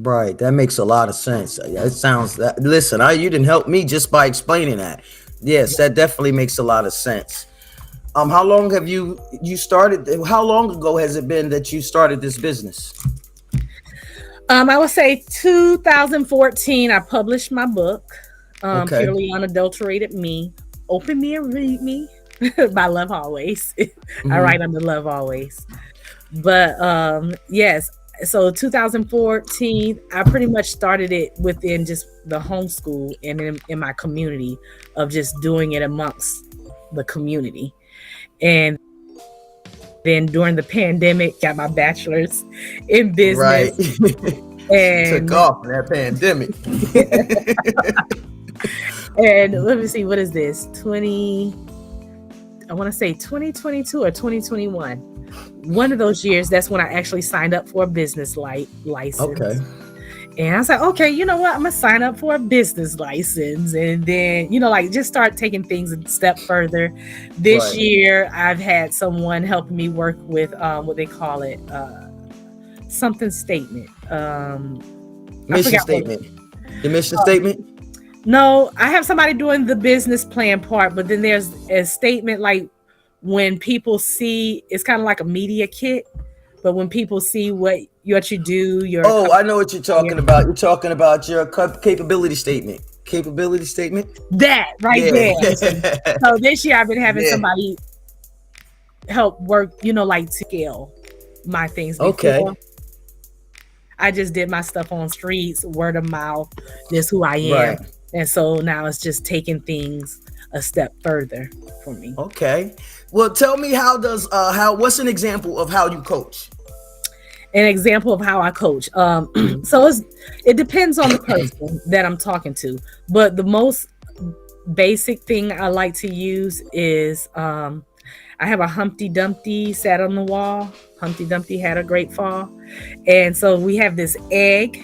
Right. That makes a lot of sense. It sounds that. Listen, you didn't help me just by explaining that. Yes, that definitely makes a lot of sense. How long have you started? How long ago has it been that you started this business? I would say 2014. I published my book, Purely Unadulterated Me, Open Me and Read Me by Love Always. I write under Love Always. But yes, so 2014, I pretty much started it within just the homeschool and in my community of just doing it amongst the community. And then during the pandemic, got my bachelor's in business. Right. And took off in that pandemic. And let me see, what is this? I want to say 2022 or 2021. One of those years, that's when I actually signed up for a business license. Okay. And I was like, okay, you know what? I'm going to sign up for a business license. And then, just start taking things a step further. This year, I've had someone helping me work with what they call it, something statement. Mission statement. The mission statement? No, I have somebody doing the business plan part, but then there's a statement like when people see, it's kind of like a media kit. But when people see what you do, I know what you're talking about. You're talking about your capability statement. Capability statement? That right there. So this year I've been having somebody help work, to scale my things. Before. Okay. I just did my stuff on streets, word of mouth. This who I am. Right. And so now it's just taking things a step further for me. Okay. Well, tell me what's an example of how you coach? An example of how I coach. So it depends on the person that I'm talking to, but the most basic thing I like to use is I have a Humpty Dumpty sat on the wall. Humpty Dumpty had a great fall. And so we have this egg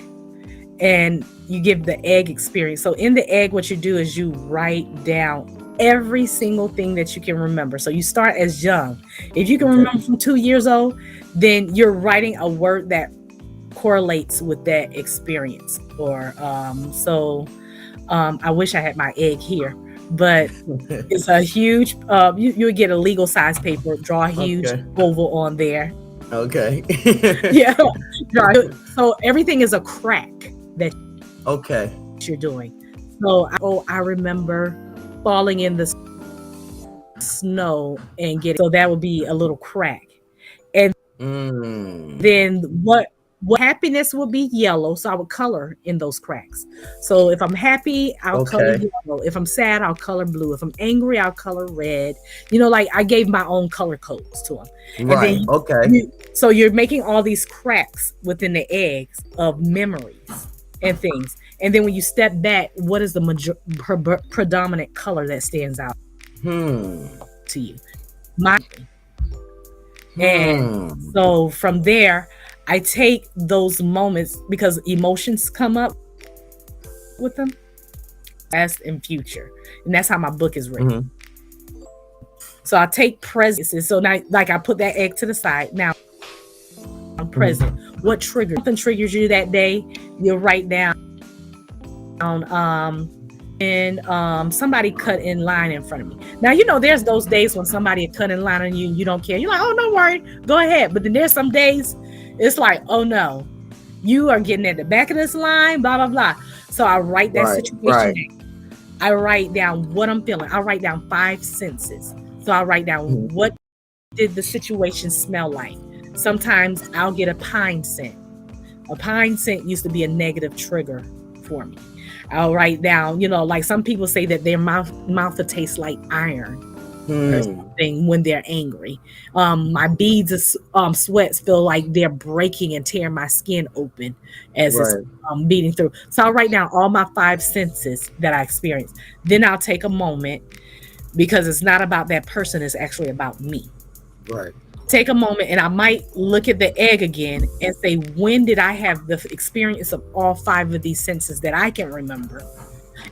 and you give the egg experience. So in the egg, what you do is you write down every single thing that you can remember. So you start as young. If you can remember from 2 years old, then you're writing a word that correlates with that experience. Or I wish I had my egg here, but it's a huge, you would get a legal size paper, draw a huge oval on there. Okay. Yeah. So everything is a crack that you're doing. So I remember falling in the snow and getting, so that would be a little crack. And then what happiness would be yellow, so I would color in those cracks. So if I'm happy, I'll color yellow. If I'm sad, I'll color blue. If I'm angry, I'll color red. You know, like I gave my own color codes to them. Right. So you're making all these cracks within the eggs of memories and things. And then when you step back, what is the predominant color that stands out to you? And so from there, I take those moments, because emotions come up with them, past and future. And that's how my book is written. So I take present. So now, like, I put that egg to the side. Now I'm present. What triggers? Something triggers you that day, you'll write down and somebody cut in line in front of me. Now, you know, there's those days when somebody cut in line on you and you don't care. You're like, oh, don't worry, go ahead. But then there's some days it's like, oh no, you are getting at the back of this line, blah, blah, blah. So I write that situation down. I write down what I'm feeling. I write down 5 senses. So I write down what did the situation smell like. Sometimes I'll get a pine scent. A pine scent used to be a negative trigger for me. I'll write down, you know, like some people say that their mouth will taste like iron or something when they're angry. My beads of sweats feel like they're breaking and tearing my skin open as it's beating through. So I'll write down all my 5 senses that I experience. Then I'll take a moment, because it's not about that person, it's actually about me. Take a moment and I might look at the egg again and say, when did I have the experience of all 5 of these senses that I can remember?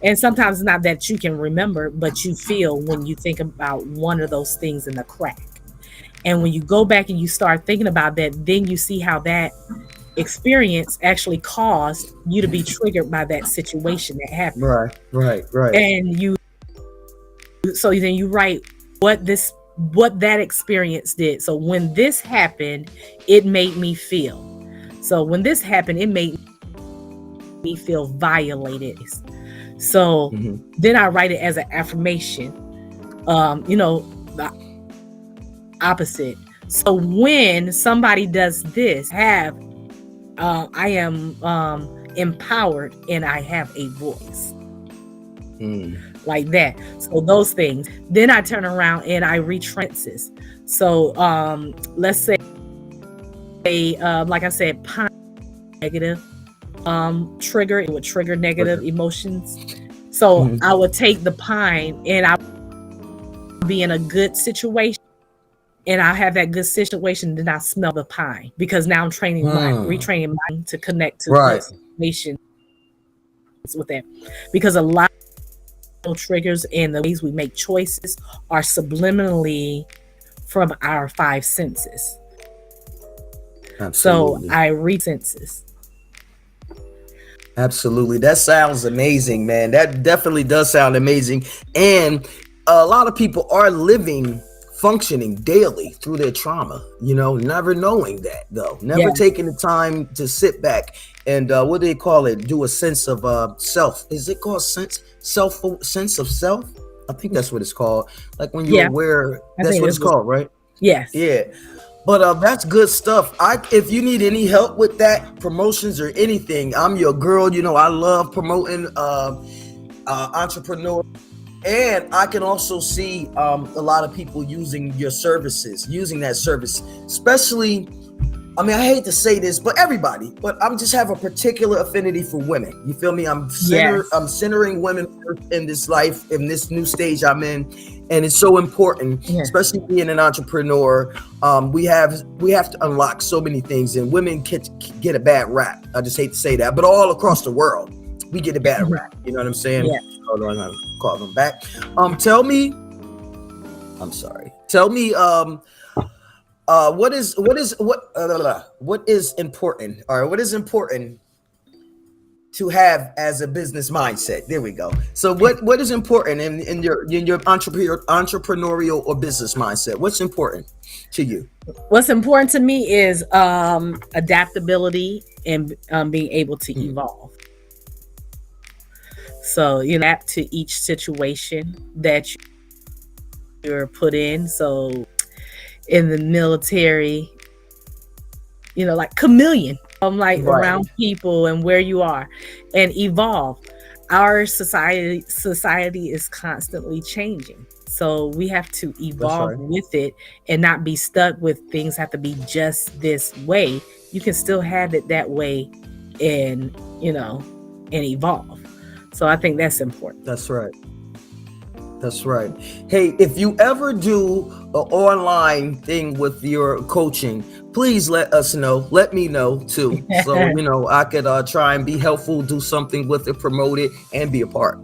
And sometimes it's not that you can remember, but you feel when you think about one of those things in the crack. And when you go back and you start thinking about that, then you see how that experience actually caused you to be triggered by that situation that happened. Right. And so then you write what that experience did. So when this happened, it made me feel. So when this happened, it made me feel violated. So then I write it as an affirmation, you know, the opposite. So when somebody does this, I am empowered and I have a voice. Like that. So those things. Then I turn around and I retrace. So let's say like I said, pine negative trigger, it would trigger negative emotions. So I would take the pine and I would be in a good situation, and I have that good situation, then I smell the pine, because now I'm retraining mind to connect to good situations with that. Because a lot of triggers and the ways we make choices are subliminally from our 5 senses. Absolutely. So I read senses. Absolutely. That sounds amazing, man. That definitely does sound amazing. And a lot of people are functioning daily through their trauma, you know, never knowing that, though. Never taking the time to sit back and what do they call it? Do a sense of self. Is it called sense of self? I think that's what it's called. Like when you're aware, that's what it's called, right? Yes. Yeah. But that's good stuff. If you need any help with that, promotions or anything, I'm your girl. You know, I love promoting entrepreneurs. And I can also see a lot of people using that service, especially, I mean, I hate to say this, but everybody, but I'm just have a particular affinity for women. You feel me? I'm centering women in this life, in this new stage I'm in. And it's so important, especially being an entrepreneur. We have to unlock so many things, and women get a bad rap. I just hate to say that, but all across the world, we get a bad rap. You know what I'm saying? Yeah. Hold on, I'll call them back. Tell me, what is important? All right, what is important to have as a business mindset? There we go. So what is important in your entrepreneurial or business mindset? What's important to you? What's important to me is adaptability and being able to evolve. So you know, adapt to each situation that you're put in. So in the military, you know, like chameleon, like around people and where you are, and evolve. Our society is constantly changing, so we have to evolve with it and not be stuck with things have to be just this way. You can still have it that way, and you know, and evolve. So I think that's important. That's right. That's right. Hey, if you ever do an online thing with your coaching, please let us know. Let me know too. So, you know, I could try and be helpful, do something with it, promote it, and be a part.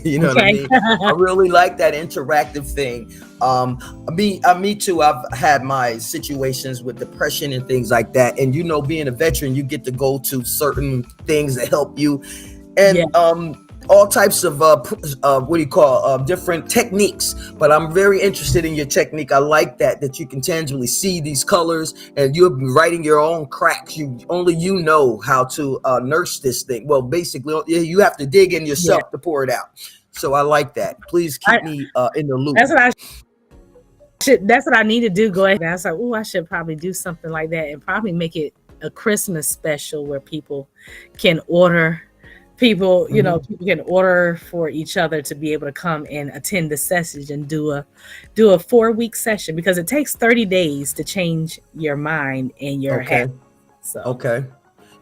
You know what I mean? I really like that interactive thing. Me too. I've had my situations with depression and things like that. And, you know, being a veteran, you get to go to certain things that help you. And, all types of different techniques, but I'm very interested in your technique. I like that you can tangibly see these colors, and you're writing your own cracks. You know how to nurse this thing. Well, basically, you have to dig in yourself to pour it out. So I like that. Please keep me in the loop. That's what I need to do. Go ahead. I was like, oh, I should probably do something like that, and probably make it a Christmas special where people can order. People can order for each other to be able to come and attend the session and do a 4-week session, because it takes 30 days to change your mind and your habit. So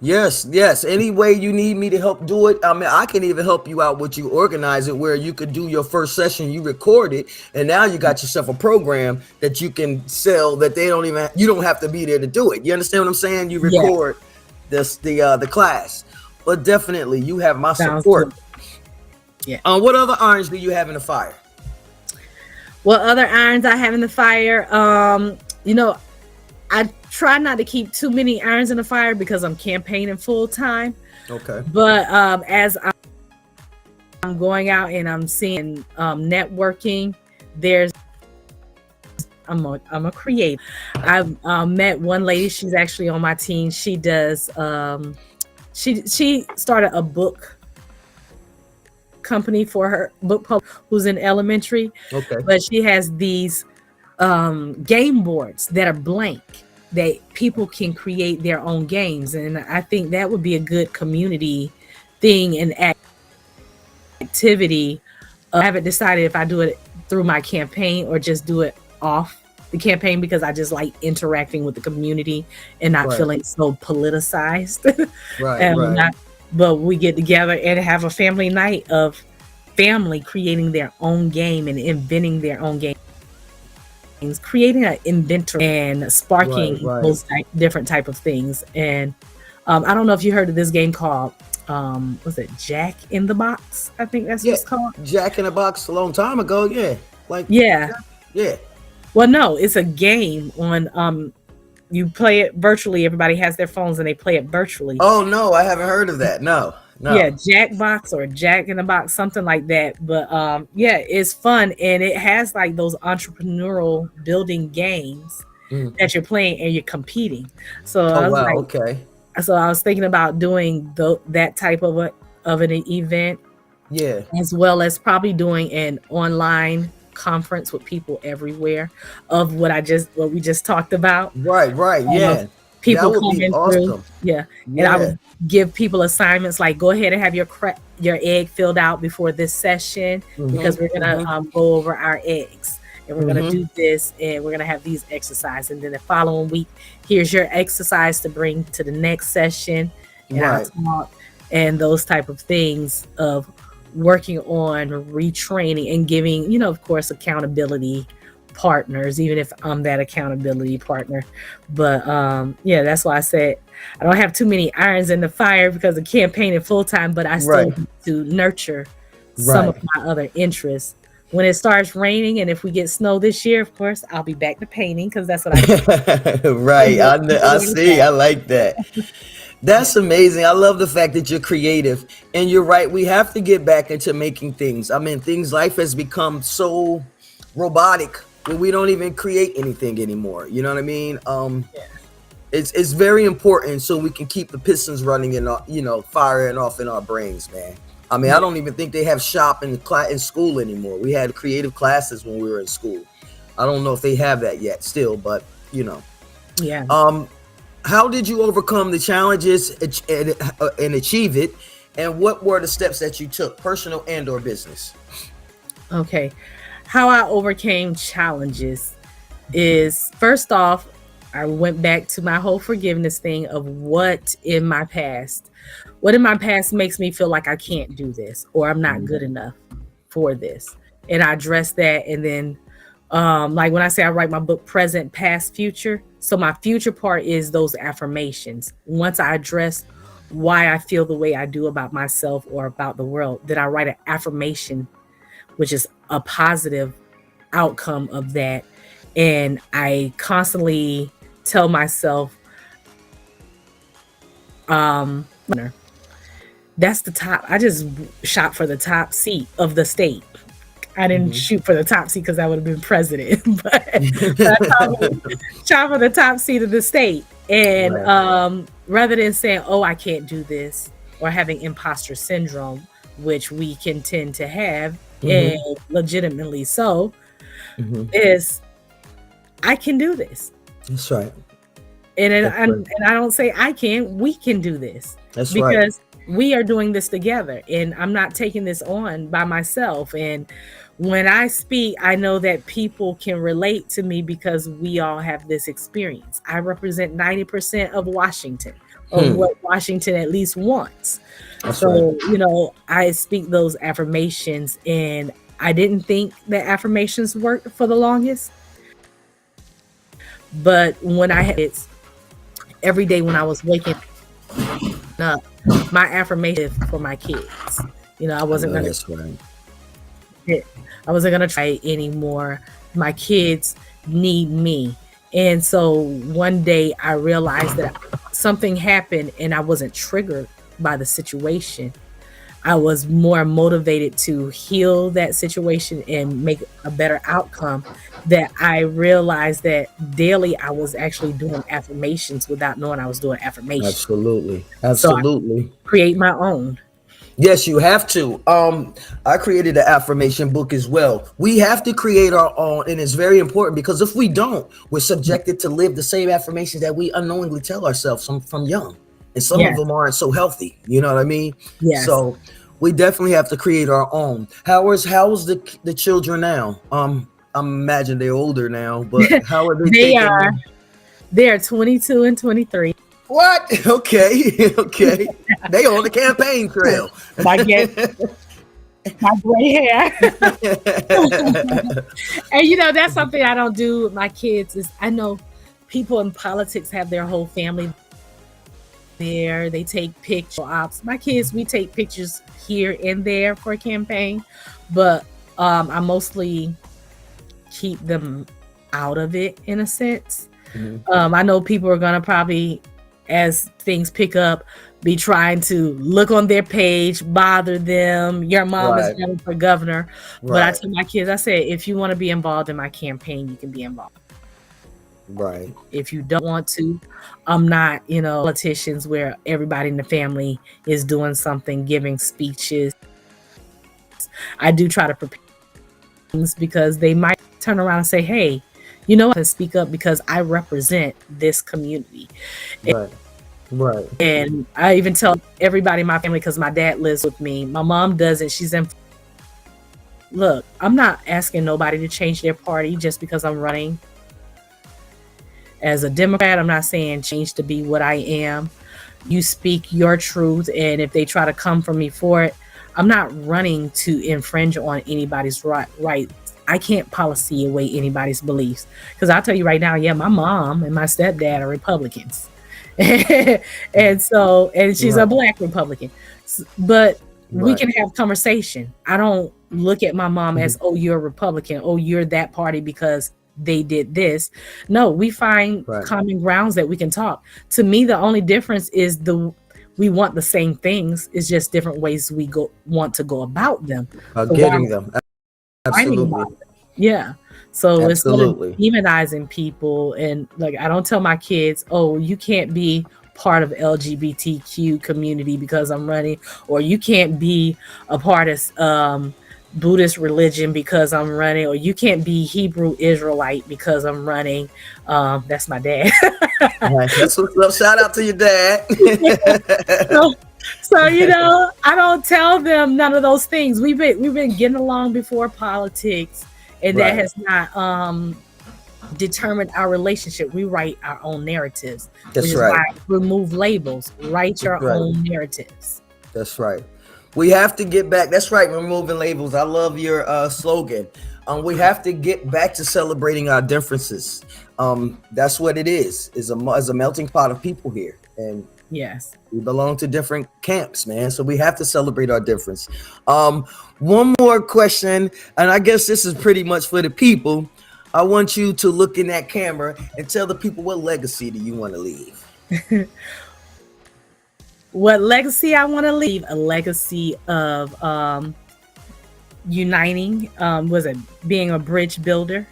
Yes. Any way you need me to help do it, I mean, I can even help you out with you organize it, where you could do your first session, you record it, and now you got yourself a program that you can sell that you don't have to be there to do it. You understand what I'm saying? You record the class. But definitely, you have my support. Yeah. What other irons do you have in the fire? What other irons I have in the fire? You know, I try not to keep too many irons in the fire because I'm campaigning full time. Okay. But as I'm going out and I'm seeing networking, I'm a creator. I've met one lady. She's actually on my team. She does. She started a book company for her book who's in elementary. Okay. But she has these game boards that are blank that people can create their own games. And I think that would be a good community thing and activity. I haven't decided if I do it through my campaign or just do it off the campaign, because I just like interacting with the community and not feeling so politicized. But we get together and have a family night of family creating their own game and inventing their own games, creating an inventor and sparking those different type of things. And I don't know if you heard of this game called was it Jack in the Box? I think that's what it's called. Jack in the Box a long time ago. Yeah. Well, no, it's a game on you play it virtually. Everybody has their phones and they play it virtually. Oh no, I haven't heard of that. No. Yeah, Jackbox or Jack in the Box, something like that. But it's fun, and it has like those entrepreneurial building games that you're playing and you're competing. So So I was thinking about doing that type of an event. Yeah. As well as probably doing an online conference with people everywhere of what we just talked about. Right. Yeah. People coming through. Yeah. And I would give people assignments like, go ahead and have your egg filled out before this session, because we're gonna go over our eggs, and we're gonna do this, and we're gonna have these exercises, and then the following week, here's your exercise to bring to the next session, and I'll talk, and those type of things of working on retraining and giving, of course, accountability partners, even if I'm that accountability partner. But that's why I said I don't have too many irons in the fire because of campaigning full time, but I still need to nurture some of my other interests. When it starts raining, and if we get snow this year, of course, I'll be back to painting, because that's what I do. Right. I see. I like that. That's amazing. I love the fact that you're creative, and you're right. We have to get back into making things. I mean, life has become so robotic where we don't even create anything anymore. You know what I mean? It's very important so we can keep the pistons running and firing off in our brains, man. I mean, I don't even think they have shop in school anymore. We had creative classes when we were in school. I don't know if they have that yet still, but you know. Yeah. How did you overcome the challenges and achieve it? And what were the steps that you took, personal and or business? Okay. How I overcame challenges is, first off, I went back to my whole forgiveness thing of what in my past makes me feel like I can't do this or I'm not good enough for this. And I addressed that. And then like when I say I write my book, present, past, future. So my future part is those affirmations. Once I address why I feel the way I do about myself or about the world, then I write an affirmation, which is a positive outcome of that. And I constantly tell myself, that's the top. I just shot for the top seat of the state. I didn't shoot for the top seat because I would have been president, but I shot for the top seat of the state. And rather than saying, oh, I can't do this, or having imposter syndrome, which we can tend to have, and legitimately so, is I can do this. That's right. And I don't say I can, we can do this. That's because we are doing this together, and I'm not taking this on by myself. And when I speak, I know that people can relate to me because we all have this experience. I represent 90% of Washington, of what Washington at least wants. That's so, right. you know, I speak those affirmations, and I didn't think that affirmations worked for the longest. But when I had it every day when I was waking up, my affirmation for my kids, you know, I wasn't going to try anymore. My kids need me. And so one day I realized that something happened and I wasn't triggered by the situation. I was more motivated to heal that situation and make a better outcome, that I realized that daily I was actually doing affirmations without knowing I was doing affirmations. Absolutely. So I create my own. Yes, you have to. I created an affirmation book as well. We have to create our own, and it's very important because if we don't, we're subjected to live the same affirmations that we unknowingly tell ourselves from young. And some of them aren't so healthy. You know what I mean? Yes. So we definitely have to create our own. How's the children now? I imagine they're older now, but how are they? They are 22 and 23. What? Okay. They on the campaign trail. My gray hair. And you know, that's something I don't do with my kids. Is I know people in politics have their whole family there. They take picture ops. My kids, we take pictures here and there for a campaign, but I mostly keep them out of it in a sense. I know people are gonna probably, as things pick up, be trying to look on their page, bother them. Your mom is running for governor. But I tell my kids, I said, if you want to be involved in my campaign, you can be involved. Right. If you don't want to, I'm not, you know, politicians where everybody in the family is doing something, giving speeches. I do try to prepare things because they might turn around and say, hey, you know, I can speak up because I represent this community. Right. And I even tell everybody in my family, because my dad lives with me. My mom doesn't. She's in. Look, I'm not asking nobody to change their party just because I'm running. As a Democrat, I'm not saying change to be what I am. You speak your truth, and if they try to come for me for it, I'm not running to infringe on anybody's rights. I can't policy away anybody's beliefs. Because I'll tell you right now, yeah, my mom and my stepdad are Republicans. and she's a Black Republican. But we can have conversation. I don't look at my mom as, oh, you're a Republican. Oh, you're that party because they did this. No, we find common grounds that we can talk. To me, the only difference is we want the same things. It's just different ways we want to go about them. Getting them. Absolutely. Yeah. So Absolutely. Instead of demonizing people, and like, I don't tell my kids, oh, you can't be part of LGBTQ community because I'm running, or you can't be a part of Buddhist religion because I'm running, or you can't be Hebrew Israelite because I'm running. That's my dad. Right, that's what's up. Shout out to your dad. So I don't tell them none of those things. We've been getting along before politics, and that has not determined our relationship. We write our own narratives. That's which is right. why remove labels. Write your own narratives. That's right. We have to get back. That's right. Removing labels. I love your slogan. We have to get back to celebrating our differences. That's what it is a melting pot of people here. And yes, we belong to different camps, man. So we have to celebrate our difference. One more question, and I guess this is pretty much for the people. I want you to look in that camera and tell the people, what legacy do you want to leave? What legacy I want to leave? A legacy of uniting, being a bridge builder,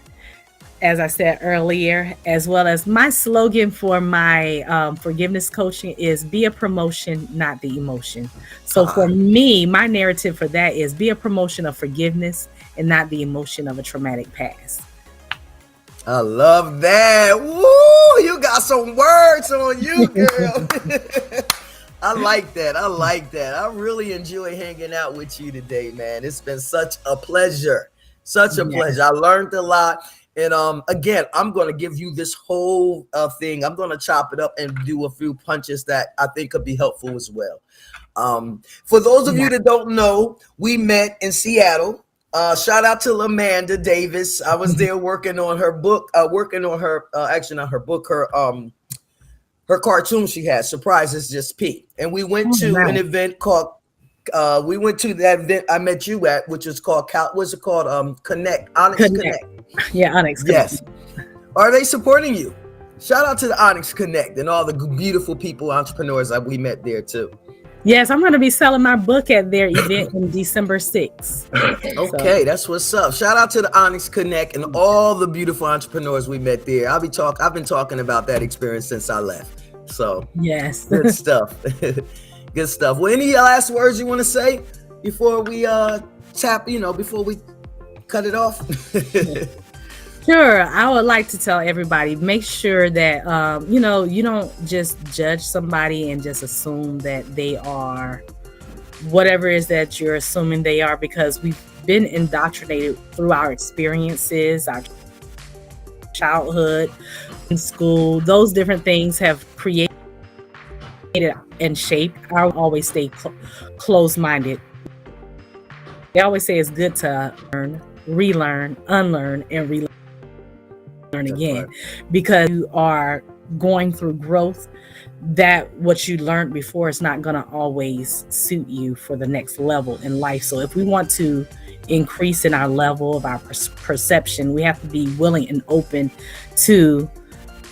as I said earlier, as well as my slogan for my forgiveness coaching is be a promotion, not the emotion. So for me, my narrative for that is be a promotion of forgiveness and not the emotion of a traumatic past. I love that. Woo! You got some words on you, girl. I like that. I really enjoy hanging out with you today, man. It's been such a pleasure. Pleasure. I learned a lot. And again, I'm going to give you this whole thing. I'm going to chop it up and do a few punches that I think could be helpful as well. For those of you that don't know, we met in Seattle. Shout out to Amanda Davis. I was there working on her book, her cartoon she had, Surprises Just P. And we went to an event called, we went to that event I met you at, which is called, what's it called? Onyx Connect. Yeah, Onyx Connect. Yes. Are they supporting you? Shout out to the Onyx Connect and all the beautiful people, entrepreneurs that we met there too. Yes, I'm going to be selling my book at their event on December 6th. Okay, that's what's up. Shout out to the Onyx Connect and all the beautiful entrepreneurs we met there. I've been talking about that experience since I left. So yes, good stuff. Good stuff. Well, any last words you want to say before we before we cut it off? Sure. I would like to tell everybody, make sure that, you don't just judge somebody and just assume that they are whatever it is that you're assuming they are, because we've been indoctrinated through our experiences, our childhood, in school. Those different things have created and shaped. I always stay closed-minded. They always say it's good to learn, relearn, unlearn, and relearn again, because you are going through growth. That what you learned before is not going to always suit you for the next level in life. So if we want to increase in our level of our perception, we have to be willing and open to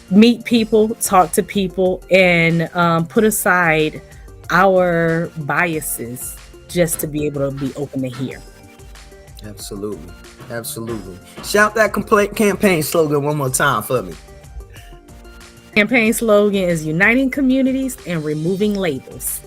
meet people, talk to people, and put aside our biases just to be able to be open to hear. Absolutely. Shout that campaign slogan one more time for me. Campaign slogan is uniting communities and removing labels.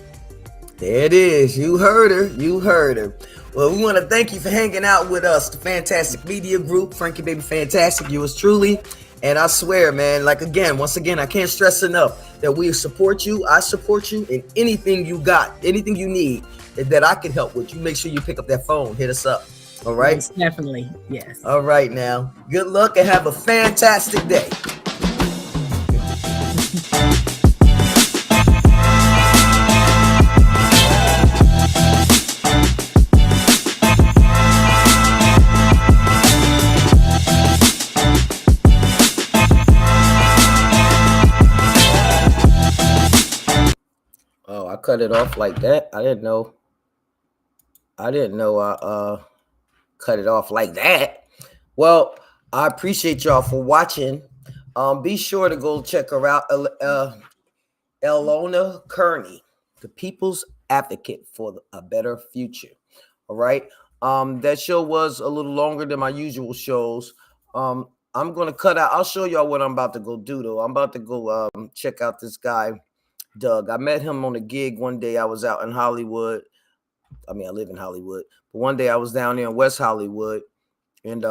There it is. You heard her. Well, we want to thank you for hanging out with us, the Fantastic Media Group, Frankie Baby Fantastic, yours truly. And I swear, man, once again, I can't stress enough that we support you. I support you in anything you got, anything you need that I can help with. You make sure you pick up that phone, hit us up. All right? Yes, definitely. Yes. All right now. Good luck and have a fantastic day. Oh, I cut it off like that. I didn't know I cut it off like that. Well, I appreciate y'all for watching. Be sure to go check her out, EL'ona Kearney, the people's advocate for a better future. All right. That show was a little longer than my usual shows. I'm gonna cut out. I'll show y'all what I'm about to go do though. I'm about to go check out this guy Doug. I met him on a gig one day. I was out in Hollywood. I mean, I live in Hollywood, but one day I was down there in West Hollywood, and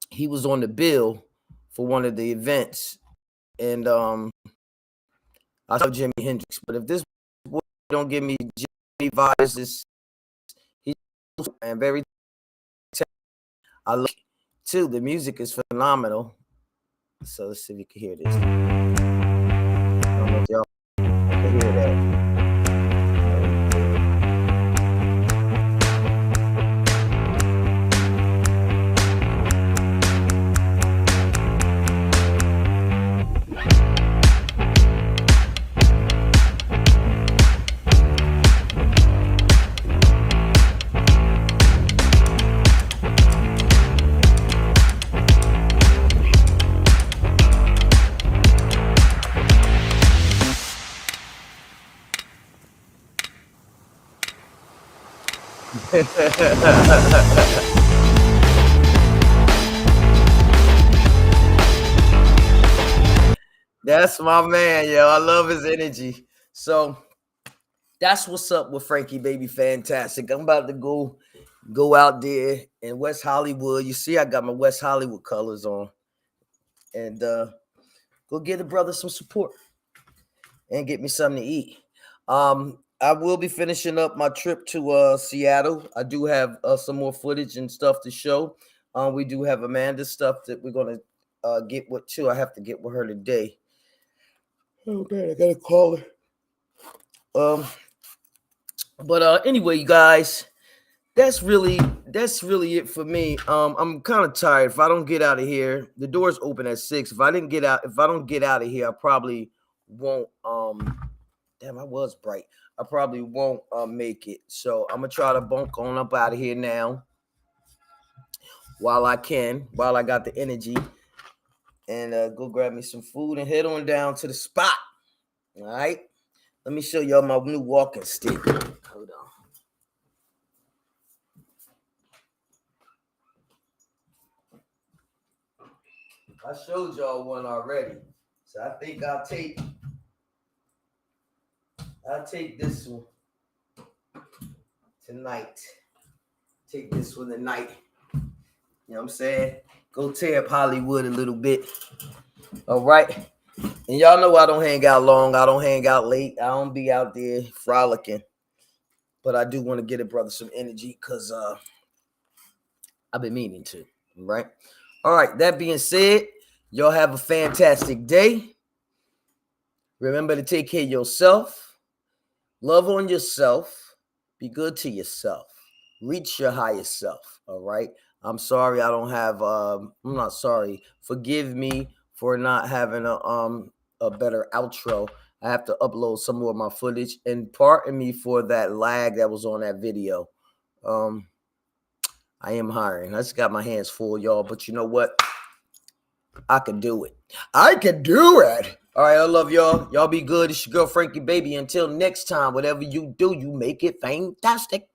he was on the bill for one of the events, and I saw Jimi Hendrix. But if this boy don't give me Jimmy vibes, he's and very. I love too. The music is phenomenal. So let's see if you can hear this. I don't know if y'all can hear that. That's my man, yo. I love his energy. So that's what's up with Frankie Baby Fantastic. I'm about to go out there in West Hollywood. You see, I got my West Hollywood colors on. And go give the brother some support and get me something to eat. I will be finishing up my trip to Seattle. I do have some more footage and stuff to show. We do have Amanda's stuff that we're gonna get with too. I have to get with her today. Oh man, I gotta call her. But anyway, you guys, that's really it for me. I'm kind of tired. If I don't get out of here, the door's open at 6. If I don't get out of here, I probably won't. Damn, I was bright. I probably won't make it. So I'm gonna try to bunk on up out of here now while I got the energy, and go grab me some food and head on down to the spot. All right. Let me show y'all my new walking stick. Hold on. I showed y'all one already. So I think I'll take this one tonight. Take this one tonight. You know what I'm saying? Go tear up Hollywood a little bit. All right. And y'all know I don't hang out long. I don't hang out late. I don't be out there frolicking. But I do want to get a brother some energy because I've been meaning to. Right? All right. That being said, y'all have a fantastic day. Remember to take care of yourself. Love on yourself. Be good to yourself. Reach your higher self. All right? I'm sorry I don't have I'm not sorry. Forgive me for not having a better outro. I have to upload some more of my footage, and pardon me for that lag that was on that video. I am hiring. I just got my hands full, y'all, but you know what? I can do it. I can do it. All right, I love y'all. Y'all be good. It's your girl Frankie Baby. Until next time, whatever you do, you make it fantastic.